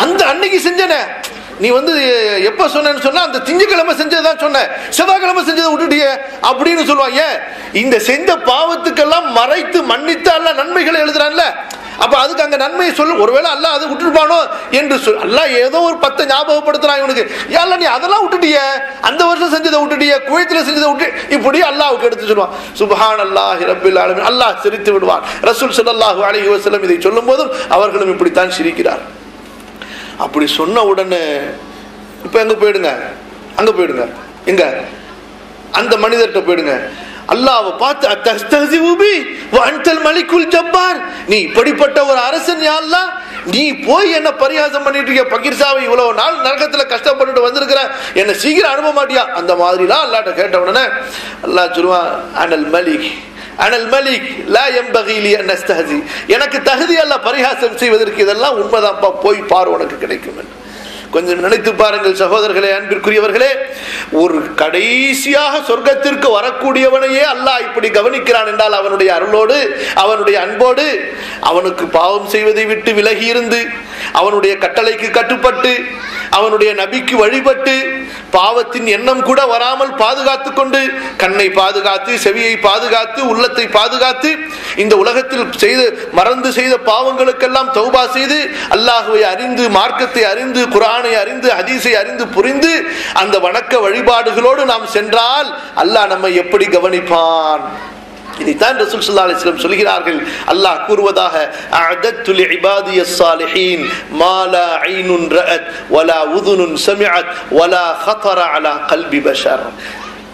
Speaker 2: அந்த அன்னைக்கு செஞ்சன, நீ எப்ப சொன்னு சொன்னா அந்த திங்கக்கிழமை செஞ்சதான் சொன்ன, செவ்வாய்க்கிழமை செஞ்சதை விட்டுட்டிய அப்படின்னு சொல்லுவாங்க. இந்த செஞ்ச பாவத்துக்கெல்லாம் மறைத்து மன்னித்து அல்லாஹ் நன்மைகளை எழுதுறான்ல, அப்ப அதுக்கு அங்க நன்மையை சொல்லு. ஒருவேளை அல்லாஹ் அதை விட்டுருப்பானோ என்று அல்லாஹ் ஏதோ ஒரு 10 ஞாபகப்படுத்துறான் இவனுக்கு. யாழ்லா நீ அதெல்லாம் விட்டுட்டிய, அந்த வருஷம் செஞ்சதை விட்டுட்டிய, குவைத்துல செஞ்சதை விட்டு, இப்படி அல்லாஹ்வுக்கு எடுத்து சொல்லுவான். சுப்ஹானல்லாஹி ரப்பில் ஆலமீன், அல்லாஹ் சிரித்து விடுவான். ரசூல் ஸல்லல்லாஹு அலைஹி வஸல்லம் இதை சொல்லும் போதும் அவர்களும் இப்படித்தான் சிரிக்கிறார். அப்படி சொன்ன உடனே இப்ப எங்க போயிடுங்க, அங்க போயிடுங்க, எங்க அந்த மனிதர்கிட்ட போயிடுங்க. அல்லாஹ்வை பார்த்து அத்தஸ்தஹ்சிஉ பி வ அன்தல் மலிக்குல் ஜப்பார், நீ இப்படிப்பட்ட ஒரு அரசன் யா அல்லாஹ், நீ போய் என்ன பரிகாசம் பண்ணிட்டு இருக்க, பகீர்சாவை இவ்வளவு நாள் நரகத்துல கஷ்டப்பட்டுட்டு வந்திருக்கிற, என்ன சீக்கிரம் அனுப்ப மாட்டியா அந்த மாதிரிலாம் அல்லாஹ்ட்ட கேட்ட உடனே அல்லாஹ் சொல்லுவான், அனல் மலிக் அனல் மலிக் லா யம்பகி லி அன் அஸ்தஹ்சி, எனக்கு தகுதி அல்ல பரிகாசம் செய்வதற்கு, இதெல்லாம் உண்மைதான்ப்பா, போய் பார் உனக்கு கிடைக்கும். கொஞ்சம் நினைத்து பாருங்கள் சகோதரர்களே, அன்பிற்குரியவர்களே, ஒரு கடைசியாக சொர்க்கத்திற்கு வரக்கூடியவனையே அல்லாஹ் இப்படி கவனிக்கிறான் என்றால் அவனுடைய அருளோடு அவனுடைய அன்போடு, அவனுக்கு பாவம் செய்வதை விட்டு விலகி இருந்து அவனுடைய கட்டளைக்கு கட்டுப்பட்டு அவனுடைய நபிக்கு வழிபட்டு பாவத்தின் எண்ணம் கூட வராமல் பாதுகாத்து கொண்டு, கண்ணை பாதுகாத்து, செவியை பாதுகாத்து, உள்ளத்தை பாதுகாத்து, இந்த உலகத்தில் மறந்து செய்த பாவங்களுக்கெல்லாம் தௌபா செய்து அல்லாஹ்வை அறிந்து, மார்க்கத்தை அறிந்து, குர்ஆனை அறிந்து, ஹதீஸை அறிந்து புரிந்து அந்த வணக்க வழிபாடுகளோடு நாம் சென்றால் அல்லாஹ் நம்மை எப்படி கவனிப்பான். இதைத்தான் ரசூல் ஸல்லல்லாஹு அலைஹி வஸல்லம் சொல்கிறார்கள். அல்லாஹ் கூறுவதாக, அஅதத்து லிஇபாதியஸ் ஸாலிஹீன் மா லா ஐனுன் ரஅத் வலா உதுனுன் சமிஅத் வலா خطر على قلب بشر.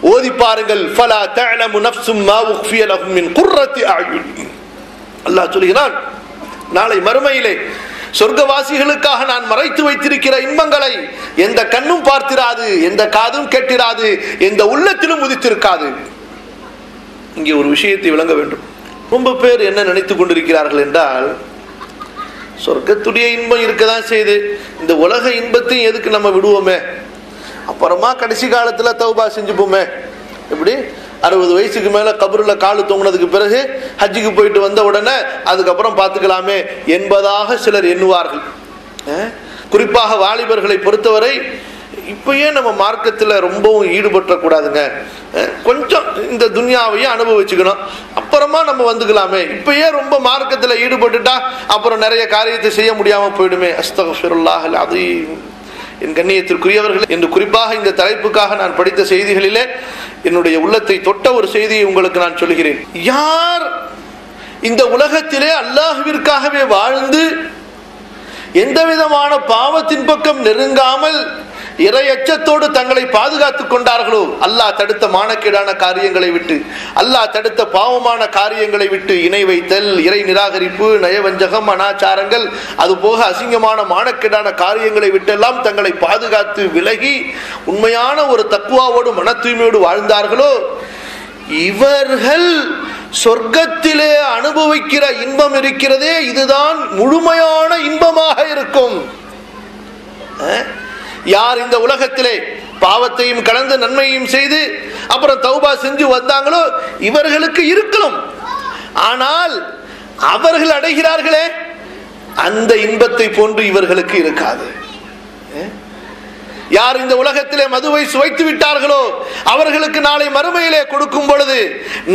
Speaker 2: ஓதி பாருங்கள். ஃபலா தஅலமு நஃப்சும் மா உக்ஃபிய லஹும் மின் குர்ரத்தி அயுன். அல்லாஹ் சொல்கிறான், நாளை மறுமையிலே சொர்க்கவாசிகளுக்காக நான் மறைத்து வைத்திருக்கிற இன்பங்களை எந்த கண்ணும் பார்த்திராது, எந்த காதும் கேட்டிராது, எந்த உள்ளத்திலும் உதித்திருக்காது. இங்கே ஒரு விஷயத்தை விளங்க வேண்டும். ரொம்ப பேர் என்ன நினைத்துக் கொண்டிருக்கிறார்கள் என்றால், சொர்க்கத்துடைய இன்பம் இருக்கதான் செய்து, இந்த உலக இன்பத்தையும் எதுக்கு நம்ம விடுவோமே, அப்புறமா கடைசி காலத்துல தௌபா செஞ்சுப்போமே. எப்படி 60 வயசுக்கு மேல கபருல காலு தொங்கினதுக்கு பிறகு ஹஜ்ஜுக்கு போயிட்டு வந்த உடனே அதுக்கப்புறம் பார்த்துக்கலாமே என்பதாக சிலர் எண்ணுவார்கள். குறிப்பாக வாலிபர்களை பொறுத்தவரை இப்பயே நம்ம மார்க்கத்தில் ரொம்பவும் ஈடுபட்ட கூடாதுங்க, கொஞ்சம் இந்த துன்யாவையும் அனுபவிச்சுக்கணும், அப்புறமா நம்ம வந்துக்கலாமே. இப்பயே ரொம்ப மார்க்கத்தில் ஈடுபட்டுட்டா அப்புறம் நிறைய காரியத்தை செய்ய முடியாம போயிடுமே. அஸ்தக்ஃபிருல்லாஹல் அஸீம். என் கண்ணியத்திற்குரியவர்கள், என்று குறிப்பாக இந்த தலைப்புக்காக நான் படித்த செய்திகளிலே என்னுடைய உள்ளத்தை தொட்ட ஒரு செய்தியை உங்களுக்கு நான் சொல்கிறேன். யார் இந்த உலகத்திலே அல்லாஹ்விற்காகவே வாழ்ந்து எந்த விதமான பாவத்தின் பக்கம் நெருங்காமல் இறை அச்சத்தோடு தங்களை பாதுகாத்துக் கொண்டார்களோ, அல்லாஹ் தடுத்த மானக்கேடான காரியங்களை விட்டு, அல்லாஹ் தடுத்த பாவமான காரியங்களை விட்டு, இணை வைத்தல், இறை நிராகரிப்பு, நயவஞ்சகம், அனாச்சாரங்கள், அது போக அசிங்கமான மானக்கேடான காரியங்களை விட்டெல்லாம் தங்களை பாதுகாத்து விலகி உண்மையான ஒரு தக்வாவோடு மன தூய்மையோடு வாழ்ந்தார்களோ, இவர்கள் சொர்க்கத்திலே அனுபவிக்கிற இன்பம் இருக்கிறதே, இதுதான் முழுமையான இன்பமாக இருக்கும். யார் இந்த உலகத்திலே பாவத்தையும் கலந்து நன்மையையும் செய்து அப்புறம் தௌபா செஞ்சு வந்தாங்களோ இவர்களுக்கு இருக்கலாம். ஆனால் அவர்கள் அடைகிறார்களே அந்த இன்பத்தை போன்று இவர்களுக்கு இருக்காது. யார் இந்த உலகத்திலே மதுவை சுவைத்து விட்டார்களோ அவர்களுக்கு நாளை மறுமையிலே கொடுக்கும் பொழுது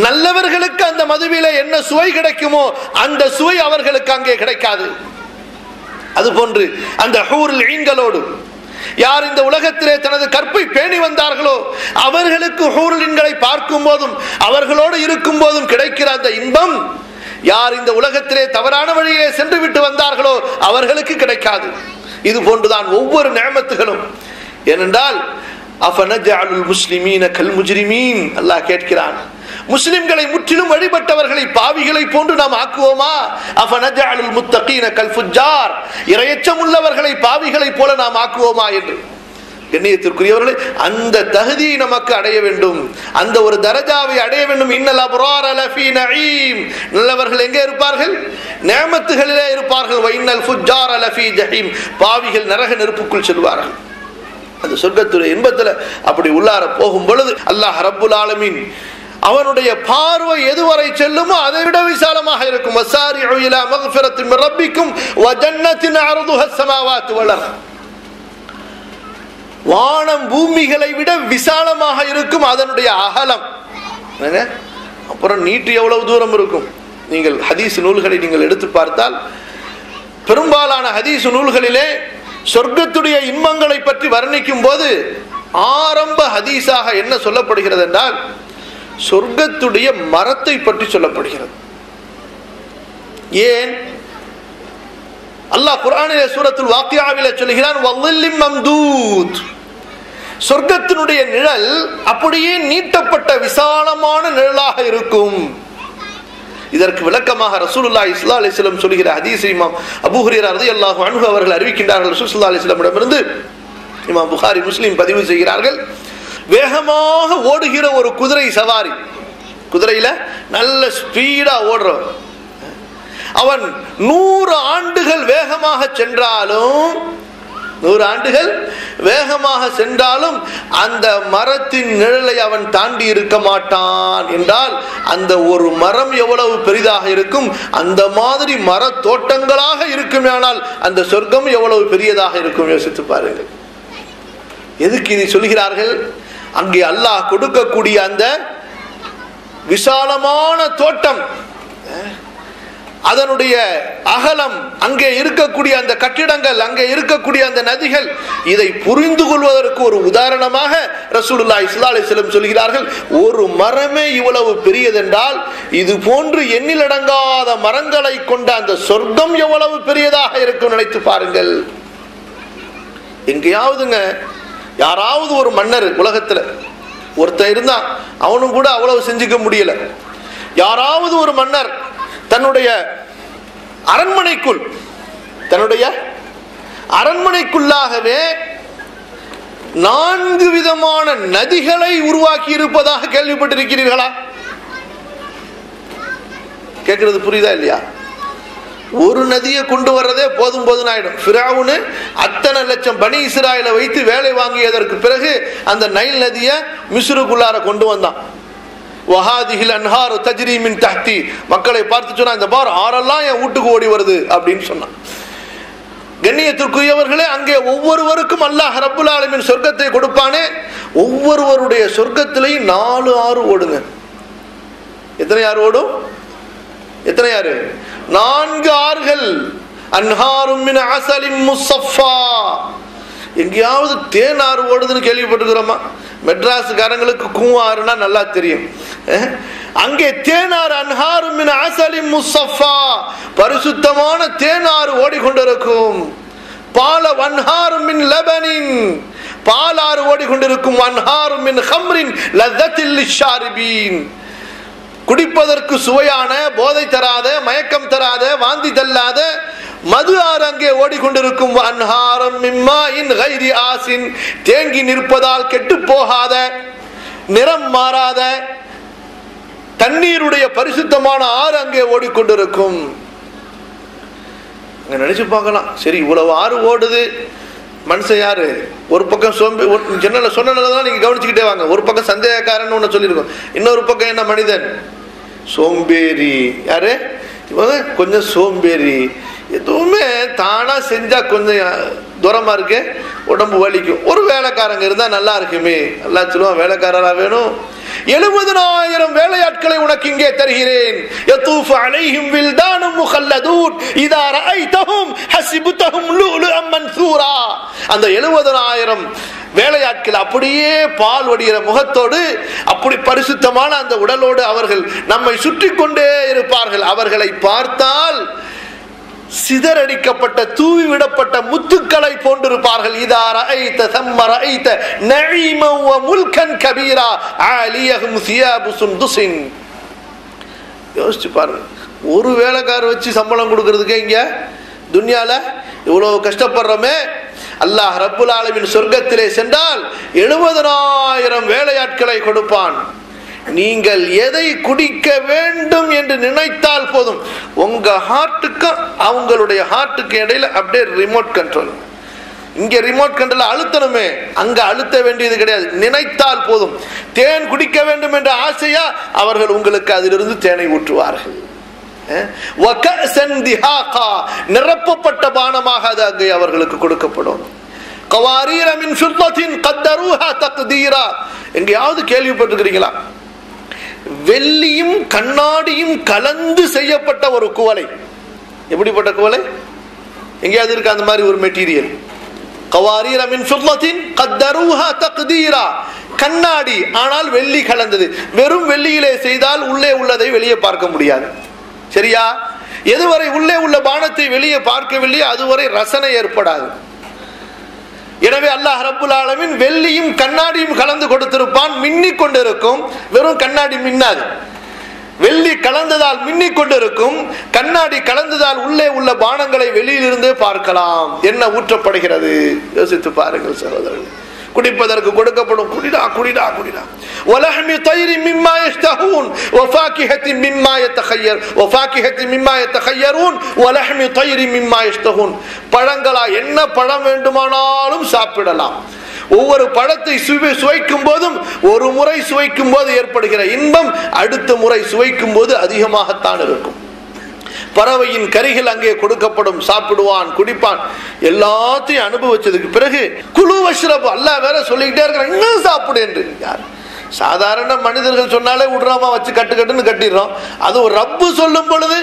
Speaker 2: நல்லவர்களுக்கு அந்த மதுவிலே என்ன சுவை கிடைக்குமோ அந்த சுவை அவர்களுக்கு அங்கே கிடைக்காது. அதுபோன்று அந்த ஹூருல் ஈன்களோடு யார் இந்த உலகத்திலே தனது கற்பை பேணி வந்தார்களோ அவர்களுக்கு ஹூருல் ஈன்களை பார்க்கும் போதும் அவர்களோடு இருக்கும் போதும் கிடைக்கிற அந்த இன்பம் யார் இந்த உலகத்திலே தவறான வழியிலே சென்று விட்டு வந்தார்களோ அவர்களுக்கு கிடைக்காது. இது போன்றுதான் ஒவ்வொரு நிஅமத்துகளும். ஏனென்றால் அஃபனஜஅலுல் முஸ்லிமீன கல் முஜ்ரிமீன், அல்லாஹ் கேட்கிறான், முஸ்லிம்களை முற்றிலும் வழிபட்டவர்களை பாவிகளை போன்று நாம் ஆக்குவோமா? அஃபனஜஅலுல் முத்தகீன கல் ஃபுஜ்ஜார், இறையச்சம் உள்ளவர்களை பாவிகளை போல நாம் ஆக்குவோமா என்று. கண்ணியத்திற்குரியவர்களே, அந்த தகுதியை நமக்கு அடைய வேண்டும், அந்த ஒரு தரஜாவை அடைய வேண்டும். இன்னல் அப்ரார லஃபீ நஈம், நல்லவர்கள் எங்கே இருப்பார்கள்? நிஅமத்துகளிலே இருப்பார்கள். வ இன்னல் ஃபுஜ்ஜார லஃபீ ஜஹீம், பாவிகள் நரக நெருப்புக்குள் செல்வார்கள். அந்த சொர்க்கத்துடைய இன்பத்துல அப்படி உள்ளார போகும் பொழுது அல்லாஹ் ரப்புல் ஆலமீன் அவனுடைய பார்வை எதுவரை செல்லுமோ அதை விட விசாலமாக இருக்கும். வஸாரிஉ இலா மக்ஃபிரத்தின் மின் ரப்பிக்கும் வ ஜன்னத்தின் அர்துஹா ஸமாவாத்து வல் அர்த், வானம் பூமிகளை விட விசாலமாக இருக்கும் அதனுடைய அகலம். அப்புறம் நீட்டு எவ்வளவு தூரம் இருக்கும்? நீங்கள் ஹதீஸ் நூல்களை நீங்கள் எடுத்து பார்த்தால் பெரும்பாலான ஹதீஸ் நூல்களிலே சொர்க்கத்துடைய இன்பங்களை பற்றி வர்ணிக்கும் போது ஆரம்ப ஹதீஸாக என்ன சொல்லப்படுகிறது என்றால் சொர்க்கத்துடைய மரத்தை பற்றி சொல்லப்படுகிறது. ஏன்? அல்லாஹ் குர்ஆனிலே சூரத்துல் வாக்கியாவிலே சொல்கிறான், வல்லில்லிம் மம்தூத், சொர்க்கத்தினுடைய நிழல் அப்படியே நீட்டப்பட்ட விசாலமான நிழலாக இருக்கும். இதற்கு விளக்கமாக ரசூலுல்லாஹி ஸல்லல்லாஹு அலைஹி வஸல்லம் சொல்கிற ஹதீஸ் இமாம் அபூ ஹுரைரா ரலியல்லாஹு அன்ஹு அவர்கள் அறிவிக்கின்றார்கள். ரசூல் ஸல்லல்லாஹு அலைஹி வஸல்லமிடமிருந்து இமாம் புகாரி முஸ்லிம் பதிவு செய்கிறார்கள், வேகமாக ஓடுகிற ஒரு குதிரை சவாரி, குதிரையில நல்ல ஸ்பீடா ஓடுறவன், அவன் 100 ஆண்டுகள் வேகமாக சென்றாலும் 100 ஆண்டுகள் வேகமாக சென்றாலும் அந்த மரத்தின் நிழலை அவன் தாண்டி இருக்க மாட்டான் என்றால் அந்த ஒரு மரம் எவ்வளவு பெரிதாக இருக்கும், அந்த மாதிரி மர தோட்டங்களாக இருக்குமானால் அந்த சொர்க்கம் எவ்வளவு பெரியதாக இருக்கும். யோசித்து பாருங்கள். எதுக்கு இதை சொல்கிறார்கள்? அங்கே அல்லாஹ் கொடுக்கக்கூடிய அந்த விசாலமான தோட்டம், அதனுடைய அகலம், அங்கே இருக்கக்கூடிய அந்த கட்டிடங்கள், அங்கே இருக்கக்கூடிய அந்த நதிகள், இதை புரிந்து கொள்வதற்கு ஒரு உதாரணமாக ரசூலுல்லாஹி ஸல்லல்லாஹு அலைஹி வஸல்லம் சொல்கிறார்கள், ஒரு மரமே இவ்வளவு பெரியதென்றால் இது போன்று எண்ணிலடங்காத மரங்களை கொண்ட அந்த சொர்க்கம் எவ்வளவு பெரியதாக இருக்கும் நினைத்து பாருங்கள். எங்கேயாவதுங்க யாராவது ஒரு மன்னர் உலகத்துல ஒருத்தன் இருந்தான், அவனும் கூட அவ்வளவு செஞ்சுக்க முடியல. யாராவது ஒரு மன்னர் தன்னுடைய அரண்மனைக்குள்ளாகவே 4 விதமான நதிகளை உருவாக்கி இருப்பதாக கேள்விப்பட்டிருக்கிறீர்களா? கேட்கிறது புரியுதா இல்லையா? ஒரு நதியை கொண்டு வர்றதே போதும் போதும் ஆயிடும். ஃபிரௌன் அத்தனை லட்சம் பனி இஸ்ராயலை வைத்து வேலை வாங்கியதற்கு பிறகு அந்த நைல் நதியை மிஸ்ருக்குள்ளார கொண்டு வந்தான். வஹாதிஹில் அன்ஹார் தஜ்ரி மின் தஹ்தி, மக்களை பார்த்து சொன்னா, இந்த பார் ஆறெல்லாம் என் வீட்டுக்கு ஓடி வருது அப்படின்னு சொன்னான். கண்ணியத்திற்குரியவர்களே, அங்கே ஒவ்வொருவருக்கும் அல்லாஹ் ரப்புல் ஆலமீன் சொர்க்கத்தை கொடுப்பானே, ஒவ்வொருவருடைய சொர்க்கத்திலையும் 4 ஆறு ஓடுங்க. எத்தனை ஆறு ஓடும்? எத்தனை ஆறு? 4 ஆறுகள். அன்ஹாரும் மின் அஸலின் முஸஃபா. எங்கேயாவது தேன் ஆறு ஓடுதுன்னு கேள்விப்பட்டிருக்கிறோமா? மெட்ராஸ்காரங்களுக்கு கூவாறுனா நல்லா தெரியும். அங்கே தேனாறு, அன்ஹாரு மின் அஸலின் முஸஃபா, பரிசுத்தமான தேனாறு ஓடிக்கொண்டிருக்கும். பால வன்ஹாரு மின் லபனின், பாலாறு ஓடிக்கொண்டிருக்கும். வன்ஹாரு மின் ஹம்ரின் லذத்தில் லிஷாரிபீன், குடிப்பதற்கு சுவையான, போதை தராத, மயக்கம் தராத, வாந்தி தள்ளாத மது ஆறு அங்கே ஓடிக்கொண்டிருக்கும். அன்ஹாரம் மிம்மாஇன் கைரி ஆசின், தேங்கி நிற்பதால் கெட்டு போகாத, நிறம் மாறாத தண்ணீருடைய பரிசுத்தமான ஆறு அங்கே ஓடிக்கொண்டிருக்கும். நினைச்சு பார்க்கலாம், சரி இவ்வளவு ஆறு ஓடுது, மனுஷன் யாரு? ஒரு பக்கம் சோம்பி, ஜன்னல சொன்னதான் நீங்க கவனிச்சுக்கிட்டே வாங்க. ஒரு பக்கம் சந்தேகக்காரன் ஒண்ணு சொல்லியிருக்கோம், இன்னொரு பக்கம் என்ன மனிதன்? சோம்பேறி. யாரு இவங்க? கொஞ்சம் சோம்பேறி. எதுவுமே தானா செஞ்சா கொஞ்சம் தூரமா இருக்கு, உடம்பு வலிக்கும். ஒரு வேலைக்காரங்க இருந்தா நல்லா இருக்குமே. நல்லா சொல்லுவான், வேலைக்காரரா வேணும். 70,000 வேலையாட்களை உனக்கு இங்கே தருகிறேன். யதூஃபு அலைஹிம் வில்தானும் முகல்லதூன் இதா ரஅய்தஹும் ஹஸிபதஹும் லுஅலுஅம் மன்சூரா. அந்த 70,000 வேலையாட்கள் அப்படியே பால் வடிகிற முகத்தோடு, அப்படி பரிசுத்தமான அந்த உடலோடு அவர்கள் நம்மை சுற்றி கொண்டே இருப்பார்கள். அவர்களை பார்த்தால் சிதறடிக்கப்பட்ட, தூவி விடப்பட்ட முத்துக்களை போன்றிருப்பார்கள். இதா ரஅய்த ثم رأيت نعيما وملكا كبيرا عاليهم ثياب سندس. யோசிச்சு பாருங்க, ஒரு வேலைக்காரர் வச்சு சம்பளம் கொடுக்கிறதுக்கே இங்க துன்யால இவ்வளவு கஷ்டப்படுறோமே. அல்லாஹ் ரப்புல் ஆலமீன் சொர்க்கத்திலே சென்றால் 70,000 வேலையாட்களை கொடுப்பான். நீங்கள் எதை குடிக்க வேண்டும் என்று நினைத்தால் போதும், உங்க ஹார்ட்டுக்கு அவங்களுடைய ஹார்ட்டுக்கு இடையில அப்படியே ரிமோட் கண்ட்ரோல். இங்க ரிமோட் கண்ட்ரோல் அழுத்தணுமே, அங்க அழுத்த வேண்டியது கிடையாது. நினைத்தால் போதும். தேன் குடிக்க வேண்டும் என்ற ஆசையா, அவர்கள் உங்களுக்கு அதிலிருந்து தேனை ஊற்றுவார்கள். நிரப்பப்பட்ட பானமாக அது அங்கே அவர்களுக்கு கொடுக்கப்படும். கவாரீர மின் ஃபித்தத்தின் கத்தரூஹா தக்தீரா. எங்கேயாவது கேள்விப்பட்டிருக்கிறீங்களா? வெள்ளியும் கண்ணாடியும் கலந்து செய்யப்பட்ட ஒரு குவளை. எப்படிப்பட்ட குவளை? எங்கேயாவது இருக்கு அந்த மாதிரி ஒரு மெட்டீரியல்? கவாரீர மின் ஃபித்தத்தின் கத்தரூஹா தக்தீரா. கண்ணாடி ஆனால் வெள்ளி கலந்தது. வெறும் வெள்ளியிலே செய்தால் உள்ளே உள்ளதை வெளியே பார்க்க முடியாது. சரியா? எதுவரை உள்ளே உள்ள பானத்தை வெளியே பார்க்கவில்லையோ அதுவரை ரசனை ஏற்படாது. எனவே அல்லாஹ் ரப்புல் ஆலமீன் வெள்ளியும் கண்ணாடியும் கலந்து கொடுத்திருப்பான். மின்னிக் கொண்டிருக்கும். வெறும் கண்ணாடி மின்னாது. வெள்ளி கலந்ததால் மின்னிக் கொண்டிருக்கும். கண்ணாடி கலந்ததால் உள்ளே உள்ள பானங்களை வெளியிலிருந்தே பார்க்கலாம். என்ன ஊற்றப்படுகிறது யோசித்து பாருங்கள் சகோதரர்கள். குடிப்பதற்கு கொடுக்கப்படும். குடிடா குடிடா குடிடா. வலஹ்மி தைரி மிம்மா யஷ்தஹூன் வஃபாகிஹத்தி மிம்மா யதഖய்யர் வஃபாகிஹத்தி மிம்மா யதഖய்யரூன் வலஹ்மி தைரி மிம்மா யஷ்தஹூன். பழங்களா, என்ன பழம் வேண்டுமானாலும் சாப்பிடலாம். ஒவ்வொரு பழத்தை சுவைக்கும் போதும், ஒரு முறை சுவைக்கும் போது ஏற்படுகிற இன்பம் அடுத்த முறை சுவைக்கும் போது அதிகமாகத்தான் இருக்கும். பறவையின் கரிகள் அங்கே கொடுக்கப்படும். சாப்பிடுவான், குடிப்பான். எல்லாத்தையும் அனுபவிச்சதுக்கு பிறகு குலு வஷ்ரபு, அல்லாஹ் வேற சொல்லிக்கிட்டே இருக்கிறான், இன்னும் சாப்பிடு என்று. யார்? சாதாரண மனிதர்கள் சொன்னாலே விடுறாமா, வச்சு கட்டு கட்டுன்னு கட்டிடுறோம். அது ஒரு ரப்பு சொல்லும் பொழுது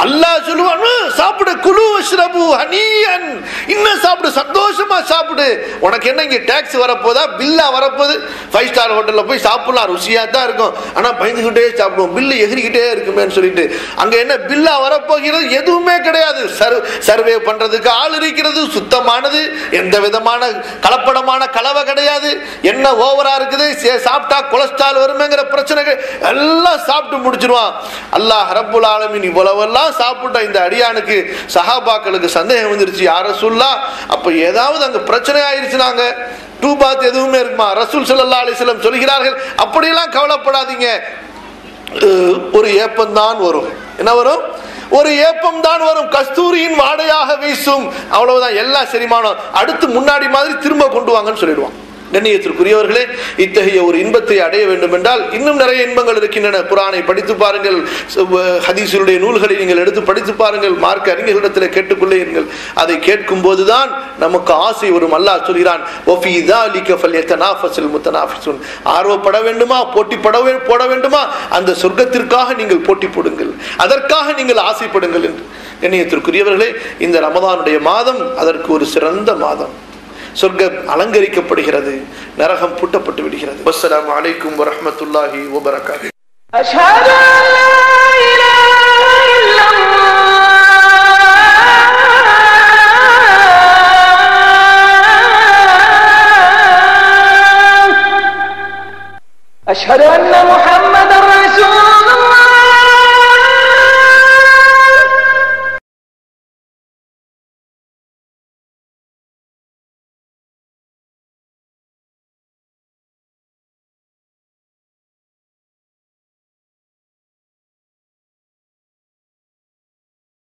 Speaker 2: அல்லாஹ் சொல்லுவான், சாப்பிடு, குலு வஷ்ரபு ஹனியன், இன்னும் சாப்பிடு, சந்தோஷமா சாப்பிடு. உனக்கு என்ன இங்க டாக்ஸ் வரப்போதா, பில்லா வரப்போகுது? 5 ஸ்டார் ஹோட்டல்ல போய் சாப்பிடலாம், ருசியா தான் இருக்கும், ஆனா பயந்துகிட்டே சாப்பிடுவோம், பில்லு எகிரிக்கிட்டே இருக்குமேன்னு சொல்லிட்டு. அங்க என்ன பில்லா வரப்போகிறது? எதுவுமே கிடையாது. சர்வே பண்றதுக்கு ஆள் இருக்கிறது, சுத்தமானது, எந்த விதமான கலப்படமான கலவை கிடையாது. என்ன ஓவரா இருக்குது, சாப்பிட்டா கொலஸ்ட்ரால் வருமேங்கிற பிரச்சனைகள் எல்லாம் சாப்பிட்டு முடிச்சிருவான். அல்லாஹ் ரப்புல் ஆலமீன் இவ்வளவெல்லாம் சாப்பிட்ட இந்த அடியானுக்கு, சஹாபாக்களுக்கு சந்தேகம் வந்துருச்சு, யார் ரசூலுல்லாஹ், அப்ப ஏதாவது அங்க பிரச்சனை ஆயிருச்சுனாங்க, டூபாத் எதுவுமே இருக்குமா? ரசூல் ஸல்லல்லாஹு அலைஹி வஸல்லம் சொல்கிறார்கள், அப்படியெல்லாம் கவலைப்படாதீங்க, ஒரு ஏப்பம் தான் வரும். என்ன வரும்? ஒரு ஏப்பம் தான் வரும், கஸ்தூரியின் வாடையாக வீசும், அவ்வளவுதான், எல்லாம் செரிமானம், அடுத்து முன்னாடி மாதிரி திரும்ப கொண்டு வாங்கன்னு சொல்லிடுவான். கண்ணியத்திற்குரியவர்களே, இத்தகைய ஒரு இன்பத்தை அடைய வேண்டும் என்றால் இன்னும் நிறைய இன்பங்கள் இருக்கின்றன. குர்ஆனை படித்து பாருங்கள், ஹதீஸுடைய நூல்களை நீங்கள் எடுத்து படித்து பாருங்கள், மார்க்க அறிஞர்களிடத்தில் கேட்டுக்கொள்ளுங்கள். அதை கேட்கும் போதுதான் நமக்கு ஆசை வரும். அல்லாஹ் சொல்கிறான், வஃபீ ஸாலிக ஃபல்யதனாஃபஸில் முத்தனாஃபிஸூன். ஆர்வப்பட வேண்டுமா, போட்டி போட வேண்டுமா, அந்த சொர்க்கத்திற்காக நீங்கள் போட்டி போடுங்கள், அதற்காக நீங்கள் ஆசைப்படுங்கள் என்று. கண்ணியத்திற்குரியவர்களே, இந்த ரமதானுடைய மாதம் அதற்கு ஒரு சிறந்த மாதம். சொர்க்கம் அலங்கரிக்கப்படுகிறது, நரகம் பூட்டப்பட்டு விடுகிறது. அஸ்ஸலாமு அலைக்கும் வரஹ்மத்துல்லாஹி வபரகாத்துஹு. அஷ்ஹது
Speaker 1: أشهد أن محمد رسول الله.